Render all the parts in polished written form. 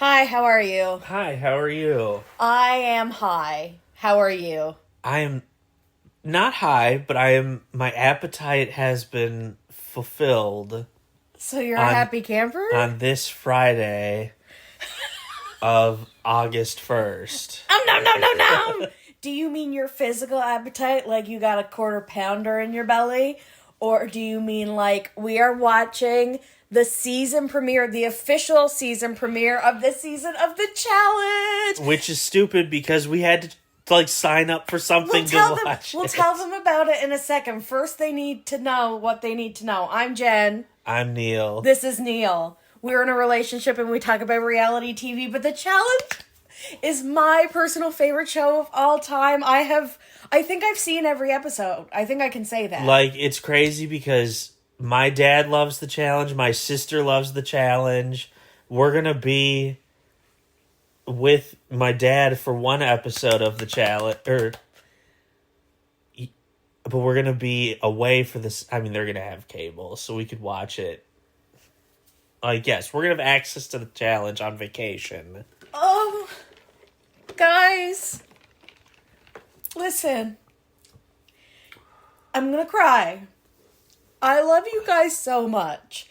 Hi, how are you? Hi, how are you? I am high. How are you? I am not high, but my appetite has been fulfilled So you're a on happy camper? on this Friday of August 1st. Oh, no, no, no, no! Do you mean your physical appetite, like you got a quarter pounder in your belly? Or do you mean like we are watching the season premiere, the official season premiere of the season of the challenge? Which is stupid because we had to sign up for something to watch. We'll tell them about it in a second. First, they need to know what they need to know. I'm Jen. I'm Neal. This is Neal. We're in a relationship and we talk about reality TV, but the challenge is my personal favorite show of all time. I think I've seen every episode. I think I can say that. It's crazy because my dad loves the challenge, my sister loves the challenge. We're going to be with my dad for one episode of the challenge, but we're going to be away for this. I mean, they're going to have cable, so we could watch it. Yes, we're going to have access to the challenge on vacation. Oh, guys, listen, I'm going to cry. I love you guys so much.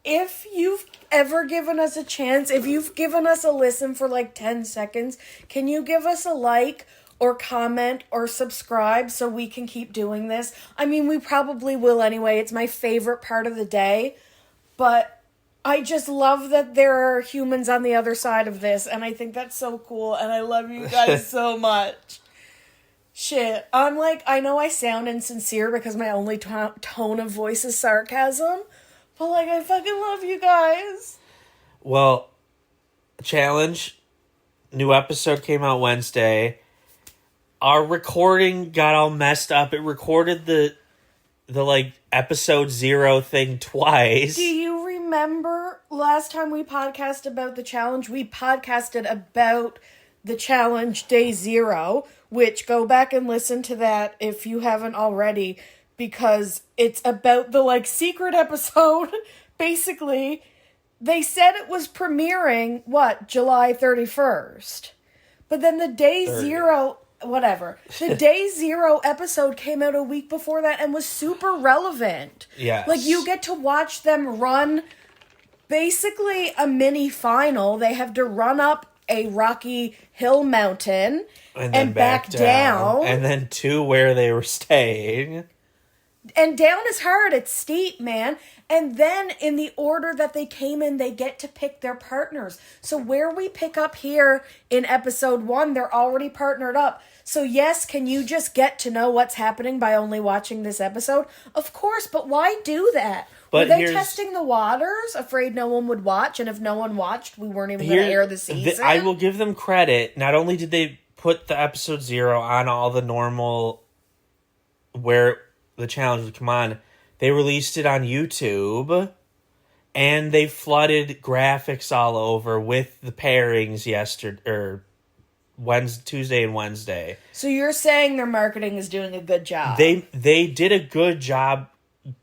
If you've ever given us a chance, if you've given us a listen for 10 seconds, can you give us a like or comment or subscribe so we can keep doing this? I mean, we probably will anyway. It's my favorite part of the day. But I just love that there are humans on the other side of this. And I think that's so cool. And I love you guys so much. Shit. I know I sound insincere because my only tone of voice is sarcasm. But, I fucking love you guys. Well, challenge, new episode came out Wednesday. Our recording got all messed up. It recorded the episode 0 thing twice. Do you remember last time we podcasted about the challenge? We podcasted about the challenge day 0, which go back and listen to that if you haven't already, because it's about the secret episode. Basically, they said it was premiering, July 31st. But then the day 0, whatever. The day 0 episode came out a week before that and was super relevant. Yes. You get to watch them run basically a mini final. They have to run up a rocky hill mountain and then back down. And then to where they were staying. And down is hard. It's steep, man. And then in the order that they came in, they get to pick their partners. So where we pick up here in episode 1, they're already partnered up. So yes, can you just get to know what's happening by only watching this episode? Of course, but why do that? Were they testing the waters, afraid no one would watch? And if no one watched, we weren't even going to air the season? I will give them credit. Not only did they put the episode 0 on all the normal where the challenge would come on, they released it on YouTube, and they flooded graphics all over with the pairings Tuesday and Wednesday. So you're saying their marketing is doing a good job? They did a good job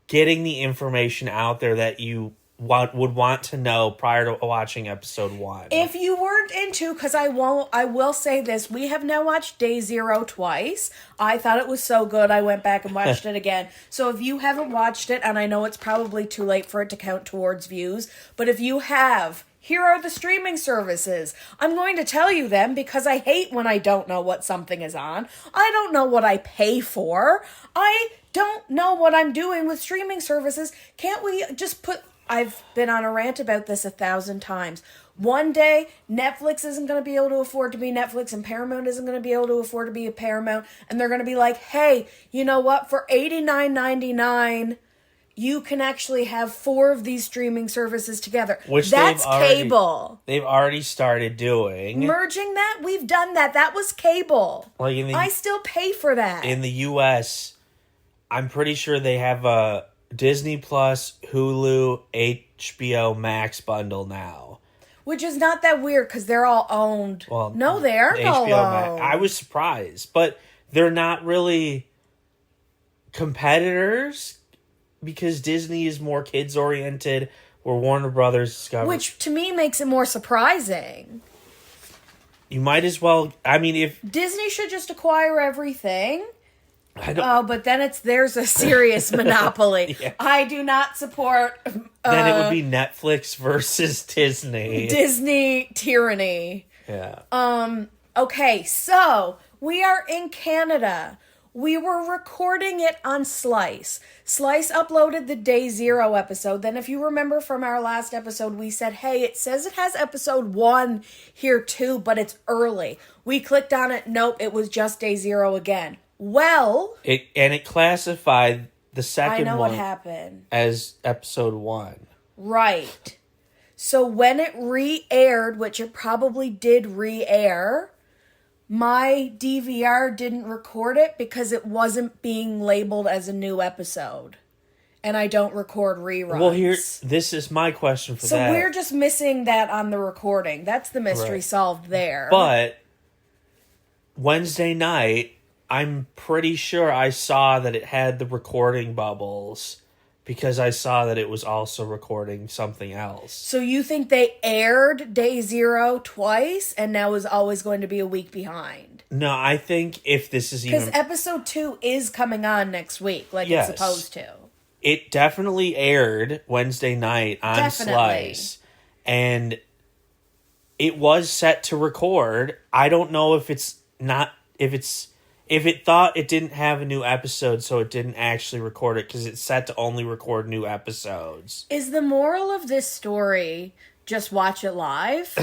getting the information out there that you would want to know prior to watching episode 1. If you weren't into, because I will say this, we have now watched day 0 twice. I thought it was so good, I went back and watched it again. So if you haven't watched it, and I know it's probably too late for it to count towards views, but if you have, here are the streaming services. I'm going to tell you them because I hate when I don't know what something is on. I don't know what I pay for. I don't know what I'm doing with streaming services. Can't we just put... I've been on a rant about this 1,000 times. One day, Netflix isn't going to be able to afford to be Netflix, and Paramount isn't going to be able to afford to be a Paramount, and they're going to be like, hey, you know what? For $89.99, you can actually have 4 of these streaming services together. That's cable. They've already started doing. Merging that? We've done that. That was cable. I still pay for that. In the U.S., I'm pretty sure they have a Disney Plus, Hulu, HBO Max bundle now. Which is not that weird because they're all owned. Well, no, they aren't all owned. I was surprised, but they're not really competitors because Disney is more kids oriented, where Warner Brothers discovered. Which, to me, makes it more surprising. You might as well... I mean, if... Disney should just acquire everything. I don't... But then there's a serious monopoly. Yeah. I do not support... then it would be Netflix versus Disney. Disney tyranny. Yeah. Okay, so we are in Canada. We were recording it on Slice. Slice uploaded the Day Zero episode. Then if you remember from our last episode, we said, hey, it says it has episode 1 here too, but it's early. We clicked on it. Nope, it was just Day Zero again. Well... It classified the second I know one what happened. as episode 1. Right. So when it re-aired, which it probably did re-air... my DVR didn't record it because it wasn't being labeled as a new episode. And I don't record reruns. Well, this is my question for that. So we're just missing that on the recording. That's the mystery solved there. But Wednesday night, I'm pretty sure I saw that it had the recording bubbles because I saw that it was also recording something else. So you think they aired Day Zero twice and now is always going to be a week behind? No, I think if this is even... Because episode 2 is coming on next week, like Yes. it's supposed to. It definitely aired Wednesday night on Slice. And it was set to record. I don't know if it's not... If it thought it didn't have a new episode, so it didn't actually record it, because it's set to only record new episodes. Is the moral of this story just watch it live?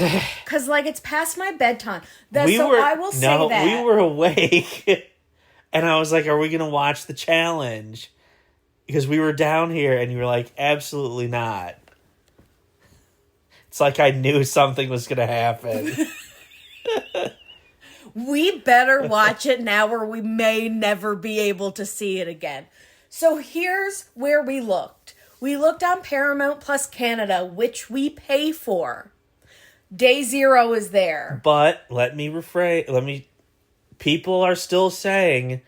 Because, like, it's past my bedtime. I will say that. We were awake, and I was like, are we going to watch the challenge? Because we were down here, and you were like, absolutely not. It's like I knew something was going to happen. We better watch it now or we may never be able to see it again. So here's where we looked. We looked on Paramount Plus Canada, which we pay for. Day Zero is there. But people are still saying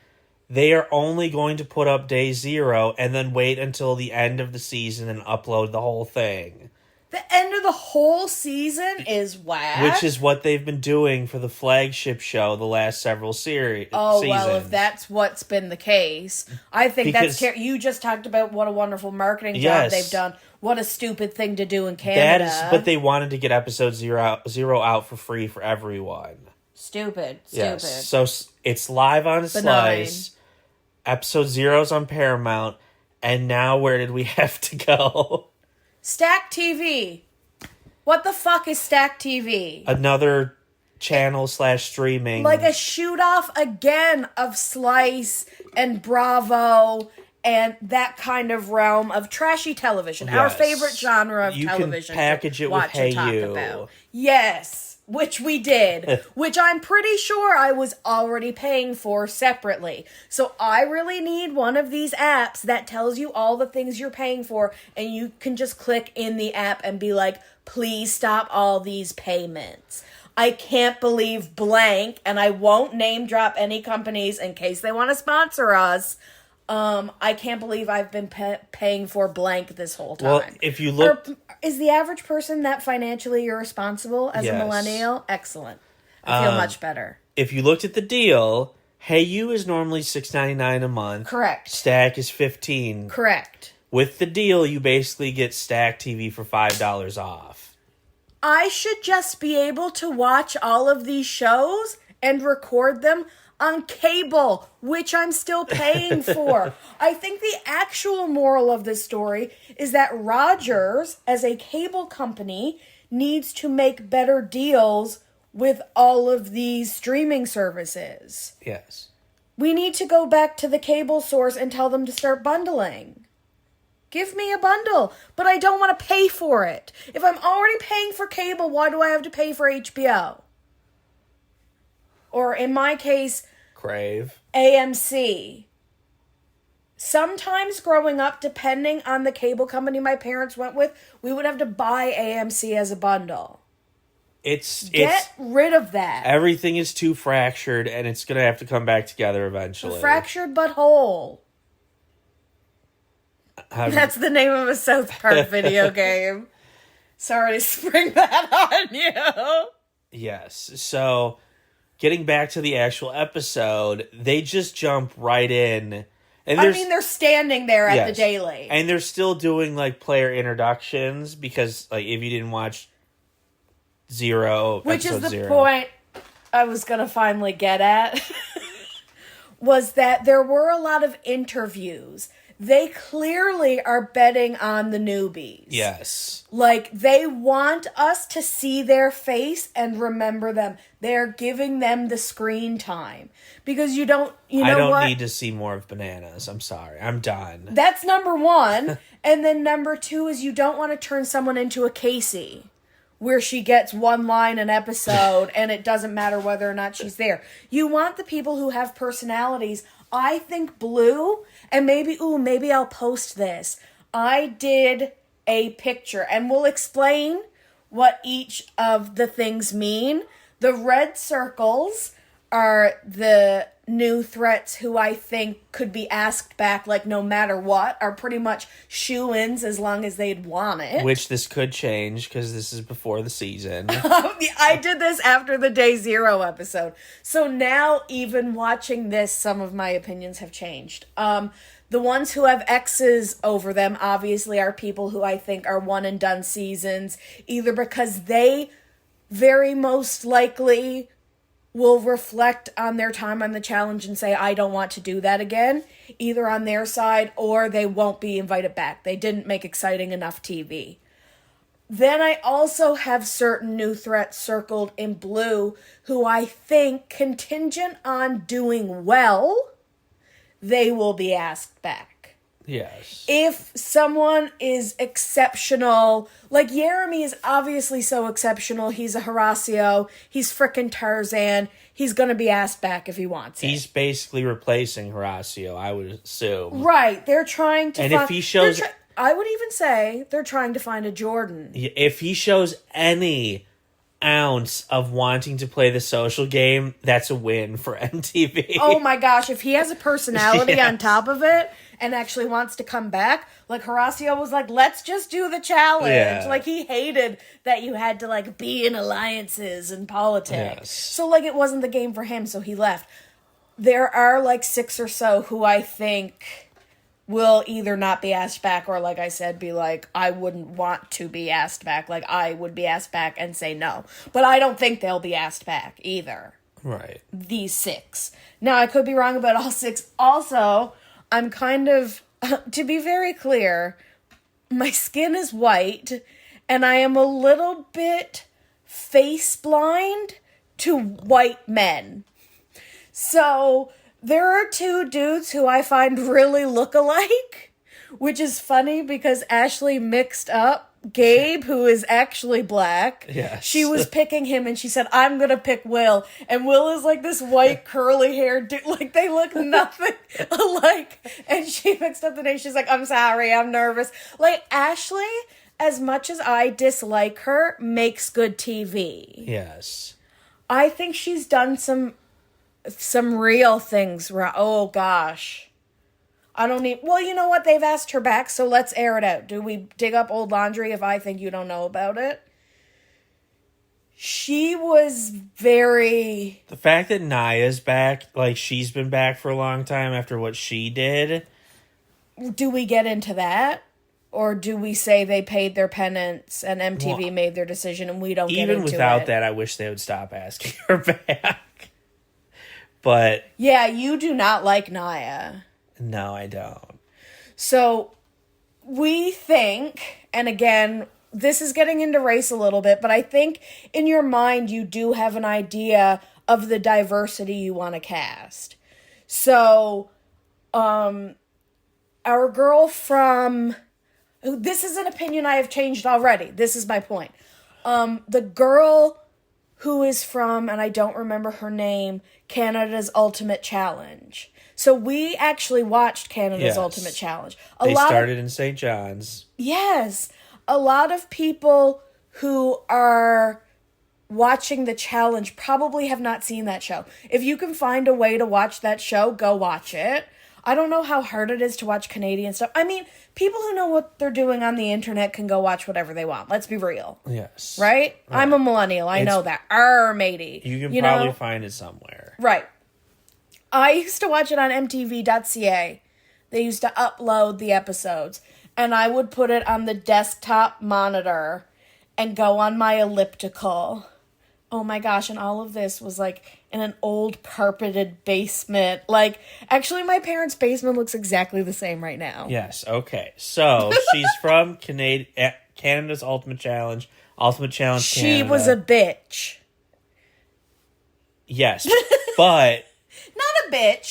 they are only going to put up Day Zero and then wait until the end of the season and upload the whole thing. The end of the whole season is whack. Which is what they've been doing for the flagship show the last several seasons. Well, if that's what's been the case, I think that's... You just talked about what a wonderful marketing job they've done. What a stupid thing to do in Canada. But they wanted to get episode zero out for free for everyone. Stupid. Yes. So it's live on Slice. Episode 0's on Paramount. And now where did we have to go? Stack TV. What the fuck is Stack TV? Another channel / streaming. Like a shoot off again of Slice and Bravo and that kind of realm of trashy television. Yes. Our favorite genre of television. You can package it with Hey You. About. Yes. Which we did. Which I'm pretty sure I was already paying for separately. So I really need one of these apps that tells you all the things you're paying for, and you can just click in the app and be like, please stop all these payments. I can't believe blank, and I won't name drop any companies in case they want to sponsor us. I can't believe I've been paying for blank this whole time. Well, if you look... Is the average person that financially irresponsible as a millennial? Excellent. I feel much better. If you looked at the deal, Hey You is normally $6.99 a month. Correct. Stack is $15. Correct. With the deal, you basically get Stack TV for $5 off. I should just be able to watch all of these shows and record them on cable, which I'm still paying for. I think the actual moral of this story is that Rogers, as a cable company, needs to make better deals with all of these streaming services. Yes. We need to go back to the cable source and tell them to start bundling. Give me a bundle, but I don't want to pay for it. If I'm already paying for cable, why do I have to pay for HBO? Or in my case, Crave. AMC. Sometimes growing up, depending on the cable company my parents went with, we would have to buy AMC as a bundle. Get rid of that. Everything is too fractured, and it's going to have to come back together eventually. Fractured but whole. That's the name of a South Park video game. Sorry to spring that on you. Yes. So, getting back to the actual episode, they just jump right in. And they're standing there at the daily. And they're still doing, like, player introductions because, like, if you didn't watch Which is the point I was going to finally get at, was that there were a lot of interviews. They clearly are betting on the newbies. Yes. Like, they want us to see their face and remember them. They're giving them the screen time. Because I don't need to see more of Bananas. I'm sorry. I'm done. That's number one. And then number two is you don't want to turn someone into a Casey, where she gets one line an episode and it doesn't matter whether or not she's there. You want the people who have personalities. I think Blue, and maybe I'll post this. I did a picture, and we'll explain what each of the things mean. The red circles are the new threats who I think could be asked back, like, no matter what, are pretty much shoo-ins as long as they'd want it. Which this could change, because this is before the season. I did this after the Day Zero episode. So now, even watching this, some of my opinions have changed. The ones who have X's over them, obviously, are people who I think are one-and-done seasons, either because they very most likely will reflect on their time on the challenge and say, I don't want to do that again, either on their side, or they won't be invited back. They didn't make exciting enough TV. Then I also have certain new threats circled in blue who I think, contingent on doing well, they will be asked back. Yes. If someone is exceptional, like Jeremy is obviously so exceptional, he's a Horacio, he's frickin' Tarzan, he's gonna be asked back if he wants it. He's basically replacing Horacio, I would assume. Right, they're trying to if he shows... I would even say they're trying to find a Jordan. If he shows any ounce of wanting to play the social game, that's a win for MTV. Oh my gosh, if he has a personality on top of it and actually wants to come back, like Horacio was like, let's just do the challenge. Yeah. Like, he hated that you had to, like, be in alliances and politics. Yes. So, like, it wasn't the game for him, so he left. There are, like, 6 or so who I think will either not be asked back or, like I said, be like, I wouldn't want to be asked back. Like, I would be asked back and say no. But I don't think they'll be asked back either. Right. These 6. Now, I could be wrong about all 6. Also, I'm kind of, to be very clear, my skin is white, and I am a little bit face blind to white men. So, there are 2 dudes who I find really look alike, which is funny because Ashley mixed up Gabe, who is actually black. Yes. She was picking him and she said, I'm going to pick Will. And Will is like this white curly haired dude. Like, they look nothing alike. And she mixed up the name. She's like, I'm sorry, I'm nervous. Like, Ashley, as much as I dislike her, makes good TV. Yes. I think she's done some real things wrong. Oh, gosh. I don't need... Well, you know what? They've asked her back, so let's air it out. Do we dig up old laundry if I think you don't know about it? She was very... The fact that Naya's back, like, she's been back for a long time after what she did. Do we get into that? Or do we say they paid their penance and MTV made their decision and we don't get into it? Even without that, I wish they would stop asking her back. But... Yeah, you do not like Naya. No, I don't. So, we think, and again, this is getting into race a little bit, but I think in your mind you do have an idea of the diversity you want to cast. So, our girl from... This is an opinion I have changed already. This is my point. The girl who is from, and I don't remember her name, Canada's Ultimate Challenge. So we actually watched Canada's Ultimate Challenge. They started in St. John's. Yes. A lot of people who are watching the challenge probably have not seen that show. If you can find a way to watch that show, go watch it. I don't know how hard it is to watch Canadian stuff. I mean, people who know what they're doing on the internet can go watch whatever they want. Let's be real. Yes. Right? I'm a millennial. I know that. Matey. You can probably find it somewhere. Right. I used to watch it on MTV.ca. They used to upload the episodes. And I would put it on the desktop monitor and go on my elliptical. Oh my gosh, and all of this was like in an old carpeted basement. Like, actually, my parents' basement looks exactly the same right now. Yes, okay. So, she's from Canada's Ultimate Challenge. Ultimate Challenge She Canada. was a bitch. Yes, but... Not a bitch,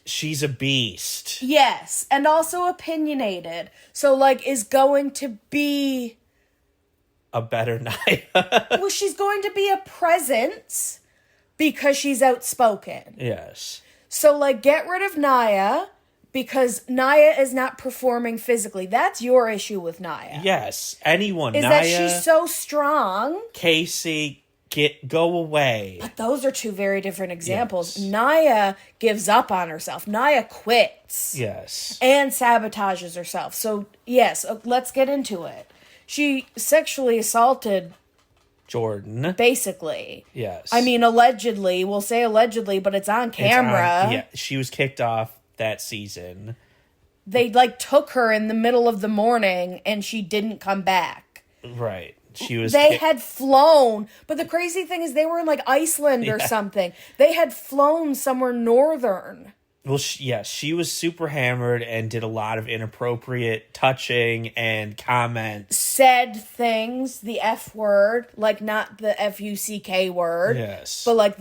She's a beast. Yes, and also opinionated. So, like, is going to be... A better night. Well, she's going to be a presence because she's outspoken. Yes. So, like, get rid of Naya because Naya is not performing physically. That's your issue with Naya. Yes. Anyone. Is Naya, that she's so strong. Casey, go away. But those are two very different examples. Yes. Naya gives up on herself. Naya quits. Yes. And sabotages herself. So, yes, let's get into it. She sexually assaulted Jordan. basically. Yes. I mean, allegedly. We'll say allegedly, but it's on camera. Yeah, she was kicked off that season. They, like, took her in the middle of the morning, and she didn't come back. Right. They had flown. But the crazy thing is they were in, like, Iceland or something. They had flown somewhere northern. Well, she was super hammered and did a lot of inappropriate touching and comments. Said things, the F word, like not the F-U-C-K word. Yes. But like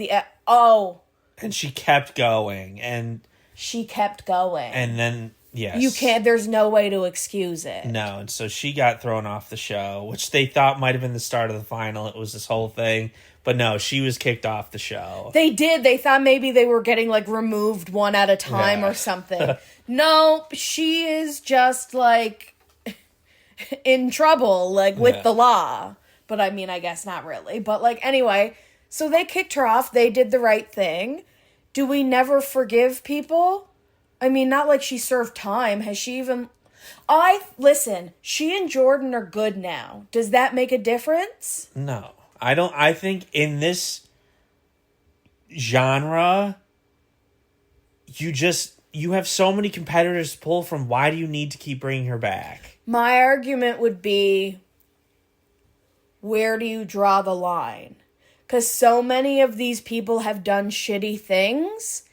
And she kept going, and... She kept going. And then, yes. You can't, there's no way to excuse it. No, and so she got thrown off the show, which they thought might have been the start of the final. It was this whole thing. But no, she was kicked off the show. They did. They thought maybe they were getting, like, removed one at a time or something. No, she is just, like, in trouble, like, with the law. But, I mean, I guess not really. But, like, anyway, so they kicked her off. They did the right thing. Do we never forgive people? I mean, not like she served time. Has she even... Listen, she and Jordan are good now. Does that make a difference? No. I think in this genre, you have so many competitors to pull from. Why do you need to keep bringing her back? My argument would be, where do you draw the line? Because so many of these people have done shitty things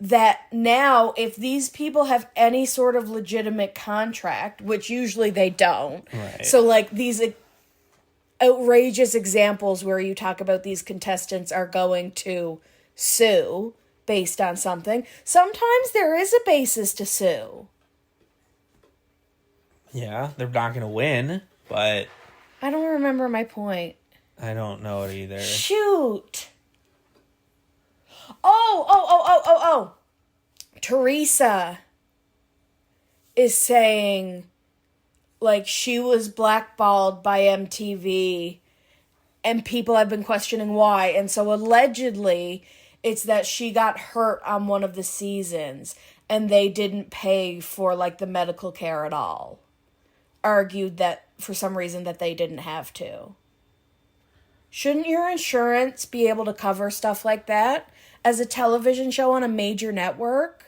that now, if these people have any sort of legitimate contract, which usually they don't. Right. So, like, these outrageous examples where you talk about these contestants are going to sue based on something. Sometimes there is a basis to sue. Yeah, they're not going to win, but... I don't remember my point. I don't know it either. Shoot. Oh. Teresa is saying... like, she was blackballed by MTV, and people have been questioning why. And so, allegedly, it's that she got hurt on one of the seasons, and they didn't pay for, like, the medical care at all. Argued that, for some reason, that they didn't have to. Shouldn't your insurance be able to cover stuff like that as a television show on a major network?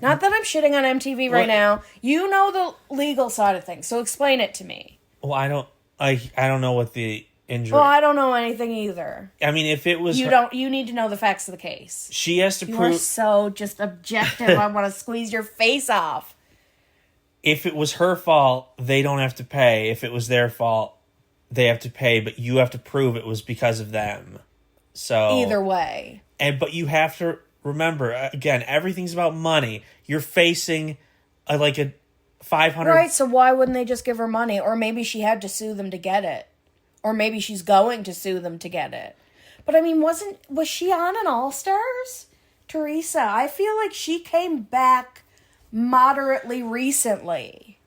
Not that I'm shitting on MTV right now. You know the legal side of things, so explain it to me. Well, I don't know what the injury... Well, I don't know anything either. I mean, if it was... You need to know the facts of the case. She has to You prove... are so just objective. I want to squeeze your face off. If it was her fault, they don't have to pay. If it was their fault, they have to pay, but you have to prove it was because of them. So... Either way. But you have to... Remember, again, everything's about money. You're facing a 500... Right, so why wouldn't they just give her money? Or maybe she had to sue them to get it. Or maybe she's going to sue them to get it. But I mean, was she on an All-Stars? Teresa, I feel like she came back moderately recently.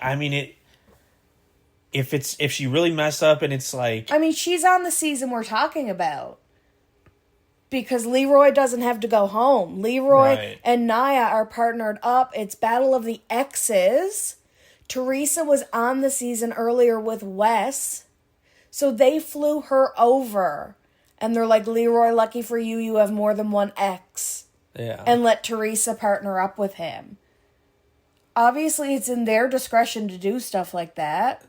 I mean, if she really messed up and it's like... I mean, she's on the season we're talking about. because Leroy doesn't have to go home. Leroy Right. and Naya are partnered up. It's Battle of the Exes. Teresa was on the season earlier with Wes. So they flew her over. And they're like, Leroy, lucky for you, you have more than one ex. Yeah. And let Teresa partner up with him. Obviously, it's in their discretion to do stuff like that.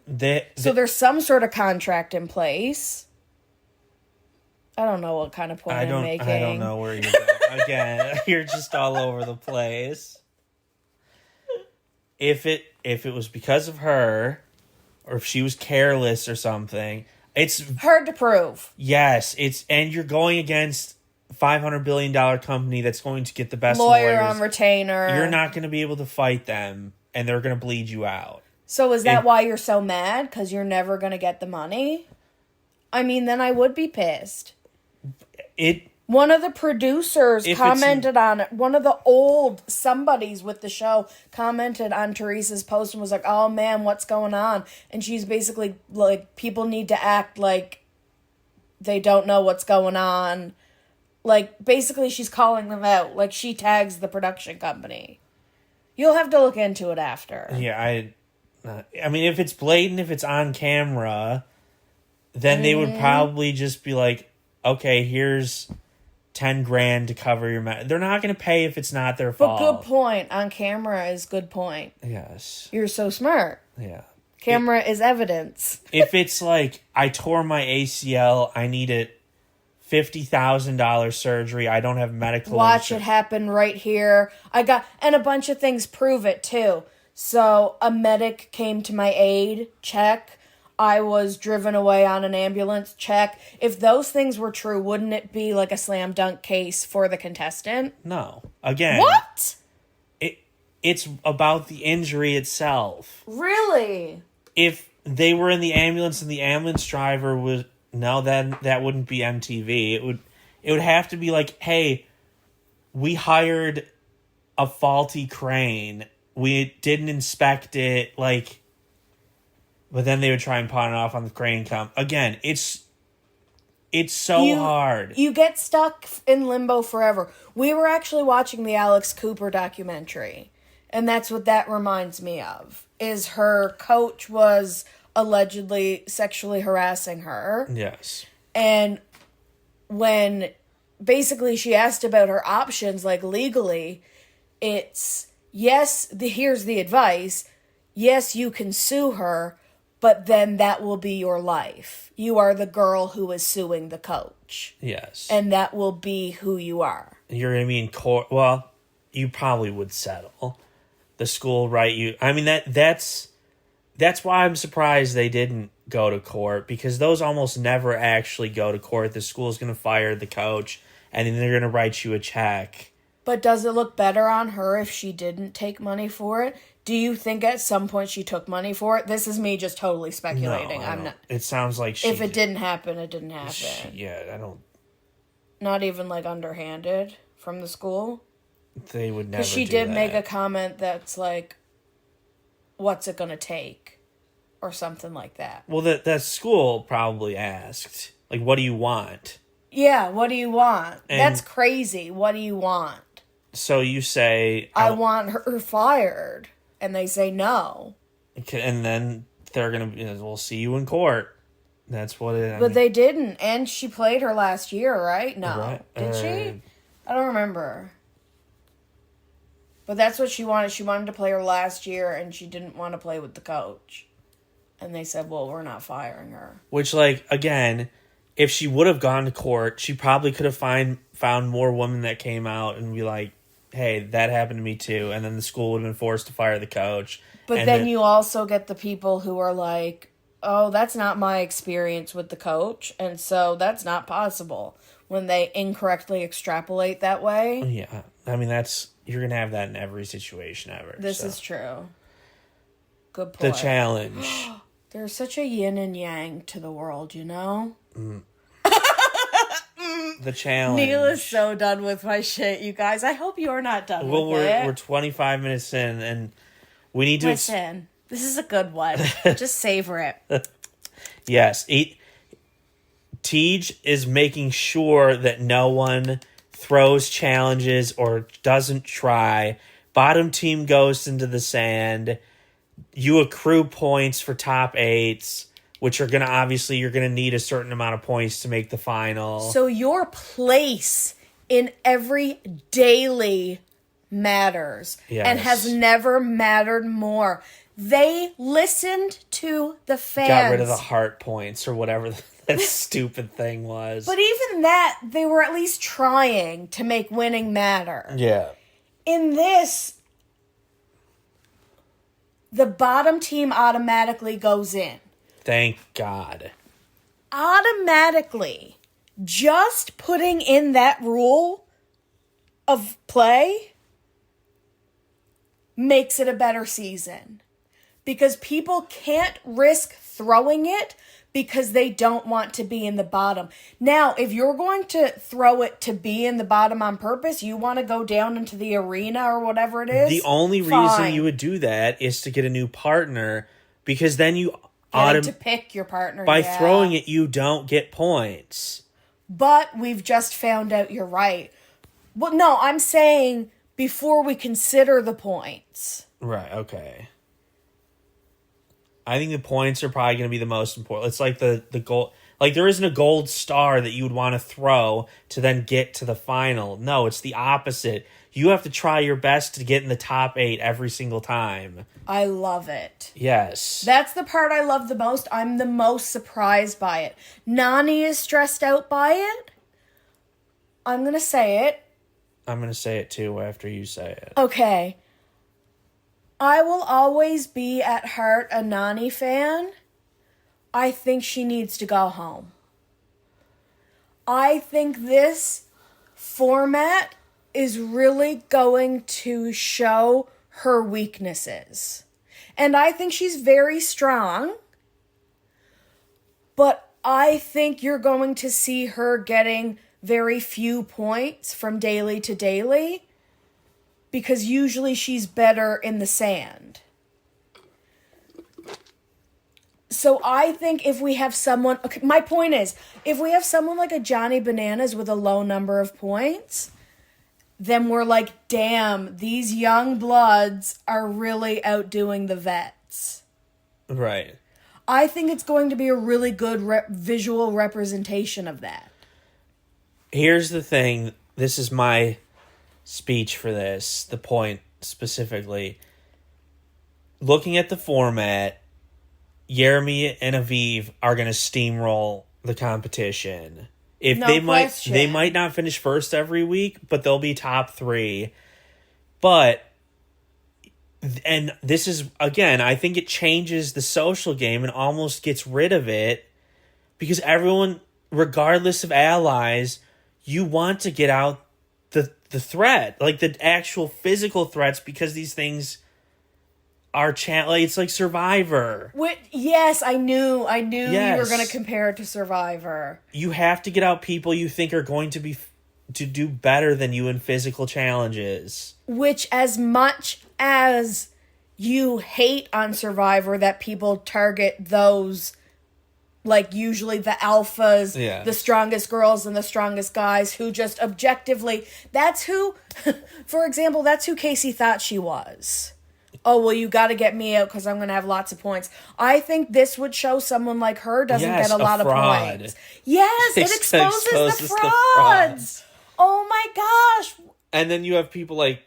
So there's some sort of contract in place. I don't know what kind of point I'm making. I don't know where you're going. Again, you're just all over the place. If it was because of her, or if she was careless or something, it's hard to prove. Yes, and you're going against $500 billion company that's going to get the best lawyer lawyers on retainer. You're not going to be able to fight them, and they're going to bleed you out. So is that why you're so mad? Because you're never going to get the money? I mean, then I would be pissed. One of the producers commented on it. One of the old somebodies with the show commented on Teresa's post and was like, oh man, what's going on? And she's basically like, people need to act like they don't know what's going on. Like, basically she's calling them out. Like, she tags the production company. You'll have to look into it after. Yeah, I mean, if it's blatant, if it's on camera, then they would probably just be like, okay, here's $10,000 to cover your They're not going to pay if it's not their fault. But good point. On camera is good point. Yes. You're so smart. Yeah. Camera is evidence. If it's like, I tore my ACL, I need a $50,000 surgery, I don't have medical Watch it happen right here. And a bunch of things prove it too. So a medic came to my aid, check. I was driven away on an ambulance, check. If those things were true, wouldn't it be like a slam dunk case for the contestant? No. Again. What? It's about the injury itself. Really? If they were in the ambulance and the ambulance driver was... No, then that wouldn't be MTV. It would have to be like, hey, we hired a faulty crane. We didn't inspect it, like... But then they would try and pawn it off on the crane comp. Again, it's so hard. You get stuck in limbo forever. We were actually watching the Alex Cooper documentary, and that's what that reminds me of, is her coach was allegedly sexually harassing her. Yes. And when basically she asked about her options, like legally, it's, yes, here's the advice. Yes, you can sue her, but then that will be your life. You are the girl who is suing the coach. Yes. And that will be who you are. You're going to be in court. Well, you probably would settle. The school, right? I mean, that's why I'm surprised they didn't go to court, because those almost never actually go to court. The school's going to fire the coach, and then they're going to write you a check. But does it look better on her if she didn't take money for it? Do you think at some point she took money for it? This is me just totally speculating. No, I'm not. It sounds like she... If it didn't happen, it didn't happen. I don't... Not even like underhanded from the school? They would never do that. Because she did make a comment that's like, what's it going to take? Or something like that. Well, that school probably asked, like, what do you want? Yeah, what do you want? And that's crazy. What do you want? So you say... I want her fired. And they say no. And then they're going to... we'll see you in court. That's what it... But they didn't. And she played her last year, right? No. Right. Did she? I don't remember. But that's what she wanted. She wanted to play her last year, and she didn't want to play with the coach. And they said, well, we're not firing her. Which, like, again, if she would have gone to court, she probably could have found more women that came out and be like, hey, that happened to me too. And then the school would have been forced to fire the coach. But then you also get the people who are like, oh, that's not my experience with the coach, and so that's not possible, when they incorrectly extrapolate that way. Yeah. I mean, you're going to have that in every situation ever. This is true. Good point. The challenge. There's such a yin and yang to the world, you know? The challenge. Neal is so done with my shit, you guys. I hope you're not done with it. We're 25 minutes in, and we need to... Listen, this is a good one. Just savor it. Yes. Tej is making sure that no one throws challenges or doesn't try. Bottom team goes into the sand. You accrue points for top 8s, which are going to, obviously, you're going to need a certain amount of points to make the final. So your place in every daily matters. Yes. And has never mattered more. They listened to the fans. Got rid of the heart points or whatever that stupid thing was. But even that, they were at least trying to make winning matter. Yeah. In this, the bottom team automatically goes in. Thank God. Automatically. Just putting in that rule of play makes it a better season. Because people can't risk throwing it because they don't want to be in the bottom. Now, if you're going to throw it to be in the bottom on purpose, you want to go down into the arena or whatever it is, The only reason you would do that is to get a new partner, because then you to pick your partner. by throwing it, you don't get points. But we've just found out you're right. Well, no, I'm saying before we consider the points. Right, okay. I think the points are probably going to be the most important. It's like the gold. Like, there isn't a gold star that you would want to throw to then get to the final. No, it's the opposite. You have to try your best to get in the top 8 every single time. I love it. Yes. That's the part I love the most. I'm the most surprised by it. Nani is stressed out by it. I'm going to say it. I'm going to say it too after you say it. Okay. I will always be at heart a Nani fan. I think she needs to go home. I think this format is really going to show her weaknesses. And I think she's very strong. But I think you're going to see her getting very few points from daily to daily. Because usually she's better in the sand. So I think if we have someone... Okay, my point is, if we have someone like a Johnny Bananas with a low number of points, then we're like, damn, these young bloods are really outdoing the vets. Right. I think it's going to be a really good visual representation of that. Here's the thing. This is my speech for this, the point specifically. Looking at the format, Jeremy and Aviv are going to steamroll the competition. If No they question. they might not finish first every week, but they'll be top 3. But, and this is, again, I think it changes the social game and almost gets rid of it, because everyone, regardless of allies, you want to get out the threat, like the actual physical threats, because these things are it's like Survivor. Yes, I knew you Yes. were going to compare it to Survivor. You have to get out people you think are going to do better than you in physical challenges. Which, as much as you hate on Survivor that people target those, like usually the alphas, Yes. the strongest girls and the strongest guys who just objectively, that's who, for example, that's who Casey thought she was. Oh, well, you got to get me out because I'm going to have lots of points. I think this would show someone like her doesn't Yes, get a lot fraud. of points. Yes, it exposes the frauds. Oh my gosh. And then you have people like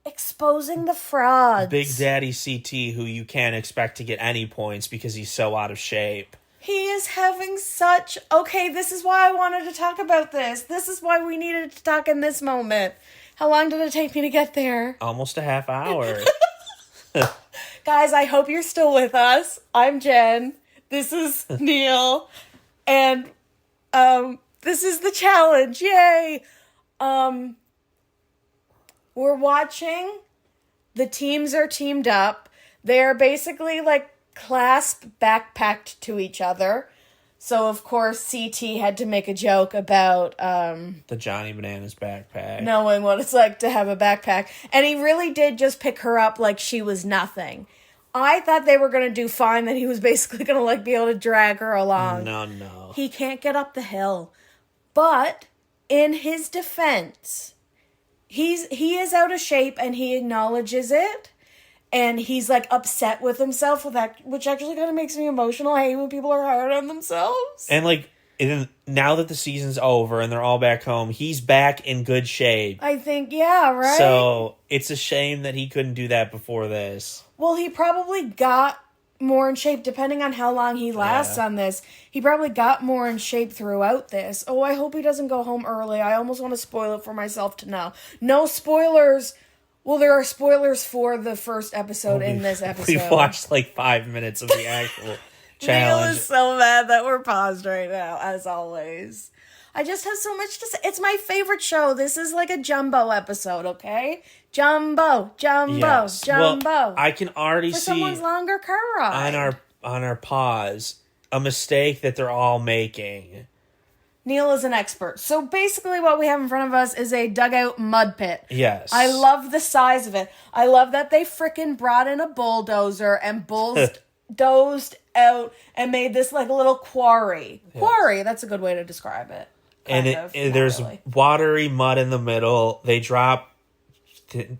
Exposing the frauds. Big Daddy CT, who you can't expect to get any points because he's so out of shape. He is having such... Okay, this is why I wanted to talk about this. This is why we needed to talk in this moment. How long did it take me to get there? Almost a half hour. Guys, I hope you're still with us. I'm Jen. This is Neal. And this is the challenge. Yay! We're watching. The teams are teamed up. They're basically like clasped backpacked to each other. So, of course, CT had to make a joke about The Johnny Bananas backpack. knowing what it's like to have a backpack. And he really did just pick her up like she was nothing. I thought they were going to do fine, that he was basically going to, like, be able to drag her along. No. He can't get up the hill. But, in his defense, he is out of shape, and he acknowledges it. And he's, like, upset with himself, with that, which actually kind of makes me emotional. I hate when people are hard on themselves. And, like, now that the season's over and they're all back home, he's back in good shape. I think, yeah, right? So, it's a shame that he couldn't do that before this. Well, he probably got more in shape, depending on how long he lasts on this. He probably got more in shape throughout this. Oh, I hope he doesn't go home early. I almost want to spoil it for myself to know. No spoilers. Well, there are spoilers for the first episode in this episode. We've watched like 5 minutes of the actual challenge. Neal is so mad that we're paused right now, as always. I just have so much to say. It's my favorite show. This is like a jumbo episode, okay? Jumbo. Yes. Well, I can already for see someone's longer car ride. on our pause a mistake that they're all making. Neal is an expert. So basically what we have in front of us is a dugout mud pit. Yes. I love the size of it. I love that they frickin' brought in a bulldozer and bulldozed out and made this like a little quarry. Yes. Quarry, that's a good way to describe it. There's watery mud in the middle. They drop,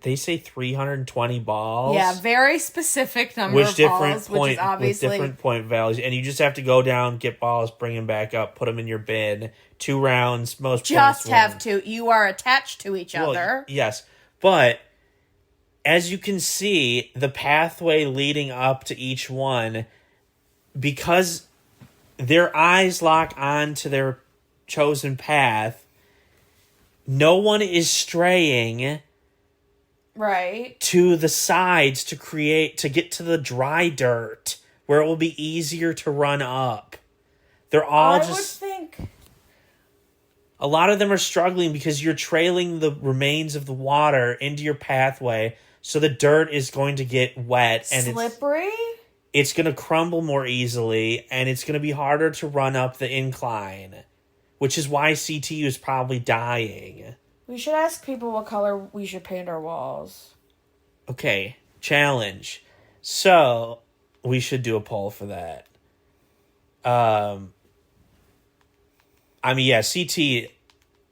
they say 320 balls. Yeah, very specific number of balls, which is obviously... With different point values. And you just have to go down, get balls, bring them back up, put them in your bin. 2 rounds, most just points have win. to. You are attached to each other. Yes, but as you can see, the pathway leading up to each one, because their eyes lock on to their chosen path, no one is straying right to the sides to get to the dry dirt where it will be easier to run up. They're all I would think a lot of them are struggling because you're trailing the remains of the water into your pathway, so the dirt is going to get wet and slippery. It's going to crumble more easily, and it's going to be harder to run up the incline, which is why CTU is probably dying. We should ask people what color we should paint our walls. Okay, challenge. So, we should do a poll for that. CT,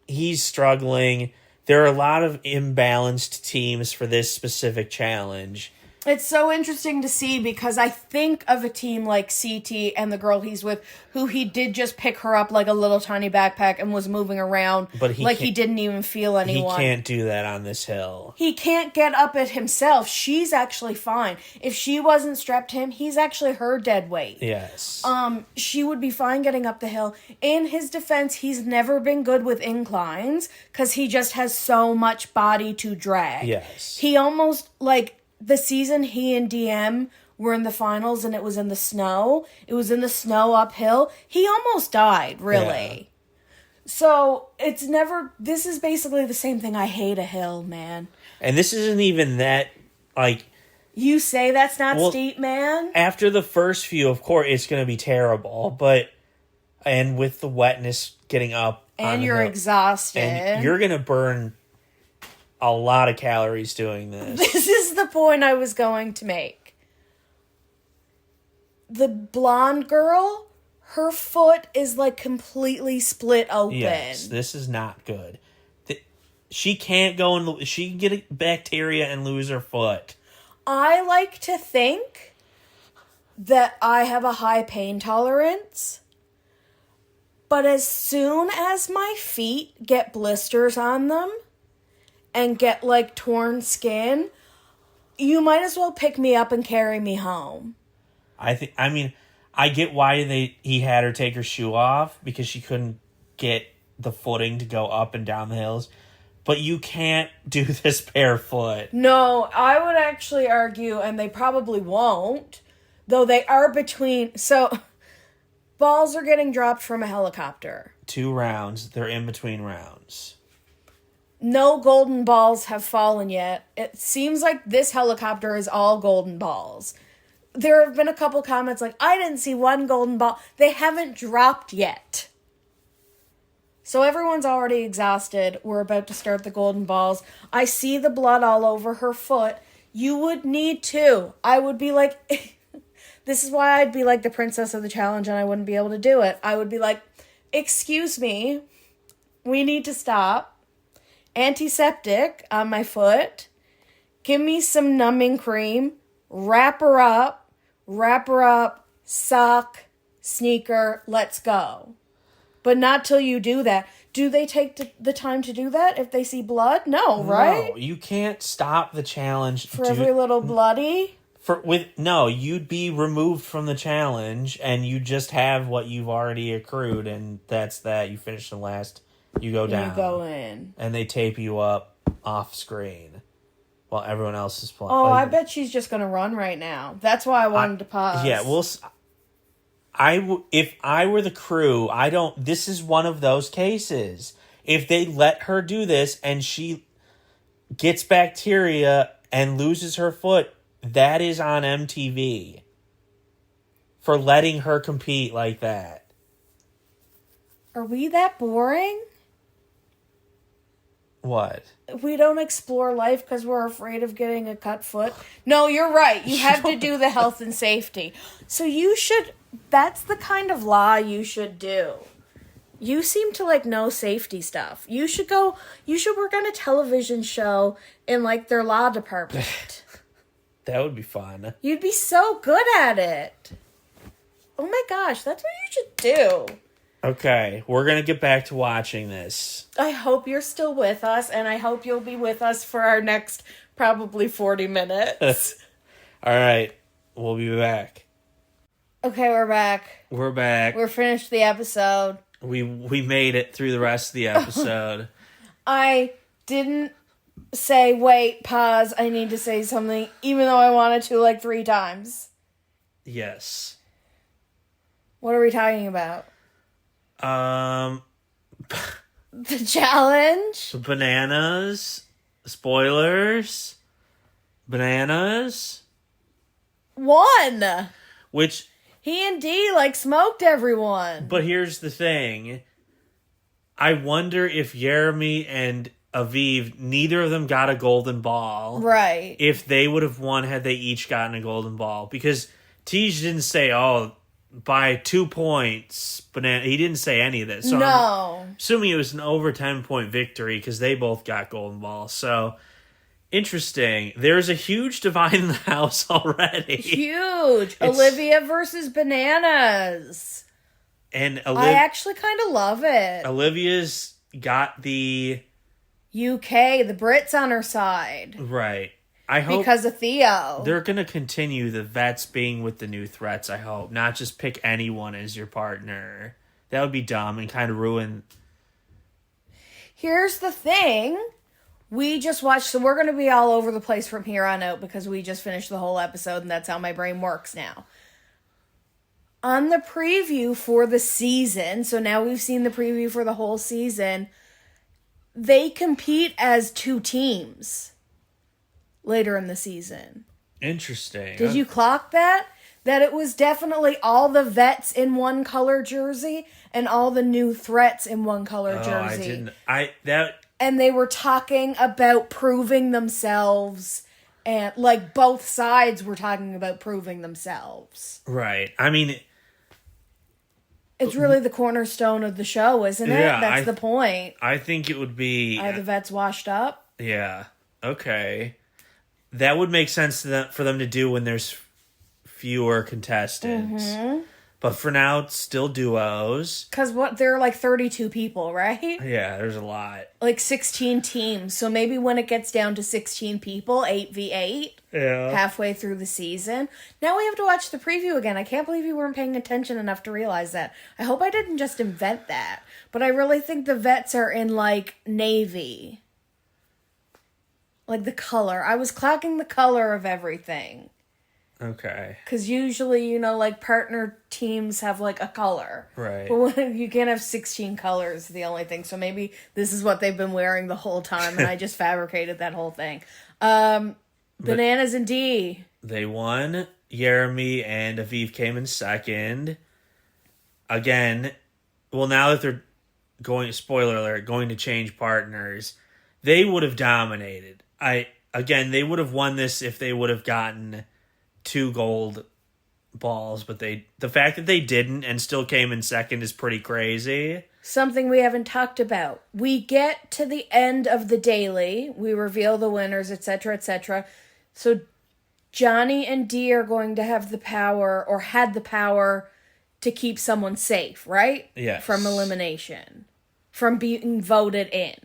he's struggling. There are a lot of imbalanced teams for this specific challenge. It's so interesting to see because I think of a team like CT and the girl he's with, who he did just pick her up like a little tiny backpack and was moving around like he didn't even feel anyone. He can't do that on this hill. He can't get up it himself. She's actually fine. If she wasn't strapped to him, he's actually her dead weight. Yes. She would be fine getting up the hill. In his defense, he's never been good with inclines because he just has so much body to drag. Yes. He almost, like... The season he and DM were in the finals and it was in the snow. It was in the snow uphill. He almost died, really. Yeah. So, this is basically the same thing. I hate a hill, man. And this isn't even that, like... You say that's not steep, man? After the first few, of course, it's going to be terrible, but... And with the wetness getting up... And you're exhausted. And you're going to burn... a lot of calories doing this. This is the point I was going to make. The blonde girl, her foot is like completely split open. Yes, this is not good. She can't go she can get a bacteria and lose her foot. I like to think that I have a high pain tolerance. But as soon as my feet get blisters on them, and get, like, torn skin, you might as well pick me up and carry me home. I get why he had her take her shoe off, because she couldn't get the footing to go up and down the hills. But you can't do this barefoot. No, I would actually argue, and they probably won't, though they are between... So, balls are getting dropped from a helicopter. 2 rounds. They're in between rounds. No golden balls have fallen yet. It seems like this helicopter is all golden balls. There have been a couple comments like, I didn't see one golden ball. They haven't dropped yet. So everyone's already exhausted. We're about to start the golden balls. I see the blood all over her foot. You would need to. I would be like, this is why I'd be like the princess of the challenge and I wouldn't be able to do it. I would be like, excuse me, we need to stop. Antiseptic on my foot. Give me some numbing cream. Wrap her up, sock, sneaker, let's go. But not till you do that. Do they take the time to do that if they see blood? No, right? No, you can't stop the challenge. For every little bloody? You'd be removed from the challenge and you just have what you've already accrued, and that's that. You finish the last, you go down. You go in. And they tape you up off screen while everyone else is playing. Oh, I bet she's just going to run right now. That's why I wanted to pause. Yeah, if I were the crew, this is one of those cases. If they let her do this and she gets bacteria and loses her foot, that is on MTV for letting her compete like that. Are we that boring? What? We don't explore life because we're afraid of getting a cut foot. No, you're right. You have to do the health and safety. So that's the kind of law you should do. You seem to know safety stuff. You should work on a television show in their law department. That would be fun. You'd be so good at it. Oh my gosh, that's what you should do. Okay, we're going to get back to watching this. I hope you're still with us, and I hope you'll be with us for our next probably 40 minutes. All right, we'll be back. Okay, we're back. We're finished the episode. We made it through the rest of the episode. I didn't say, wait, pause, I need to say something, even though I wanted to 3 times. Yes. What are we talking about? The challenge? Bananas. Spoilers. Bananas. 1! Which... He and Dee, smoked everyone. But here's the thing. I wonder if Jeremy and Aviv, neither of them got a golden ball. Right. If they would have won had they each gotten a golden ball. Because Tej didn't say, by 2 points, banana. He didn't say any of this. So no. I'm assuming it was an over 10-point victory because they both got golden balls. So, interesting. There's a huge divide in the house already. Huge. Olivia versus Bananas. And I actually kind of love it. Olivia's got the UK, the Brits on her side. Right. I hope because of Theo. They're going to continue the vets being with the new threats, I hope. Not just pick anyone as your partner. That would be dumb and kind of ruin. Here's the thing. We just watched, so we're going to be all over the place from here on out because we just finished the whole episode and that's how my brain works now. On the preview for the season, so now we've seen the preview for the whole season, they compete as 2 teams later in the season. Interesting. Did you clock that? That it was definitely all the vets in one color jersey and all the new threats in one color jersey. I didn't. And they were talking about proving themselves, and both sides were talking about proving themselves. Right. I mean, it's really the cornerstone of the show, isn't it? Yeah, That's the point. I think it would be. Are the vets washed up? Yeah. Okay. That would make sense for them to do when there's fewer contestants. Mm-hmm. But for now, it's still duos. Because there are 32 people, right? Yeah, there's a lot. 16 teams. So maybe when it gets down to 16 people, 8v8, halfway through the season. Now we have to watch the preview again. I can't believe you weren't paying attention enough to realize that. I hope I didn't just invent that. But I really think the vets are in, navy. The color. I was clocking the color of everything. Okay. Because usually, partner teams have, a color. Right. But you can't have 16 colors, the only thing. So maybe this is what they've been wearing the whole time, and I just fabricated that whole thing. Bananas and D. They won. Jeremy and Aviv came in second. Again, well, now that they're spoiler alert, going to change partners, they would have dominated. again, they would have won this if they would have gotten 2 gold balls, but the fact that they didn't and still came in second is pretty crazy. Something we haven't talked about. We get to the end of the daily. We reveal the winners, etc., etc. So Johnny and Dee are going to have the power, or had the power, to keep someone safe, right? Yes. From elimination. From being voted in.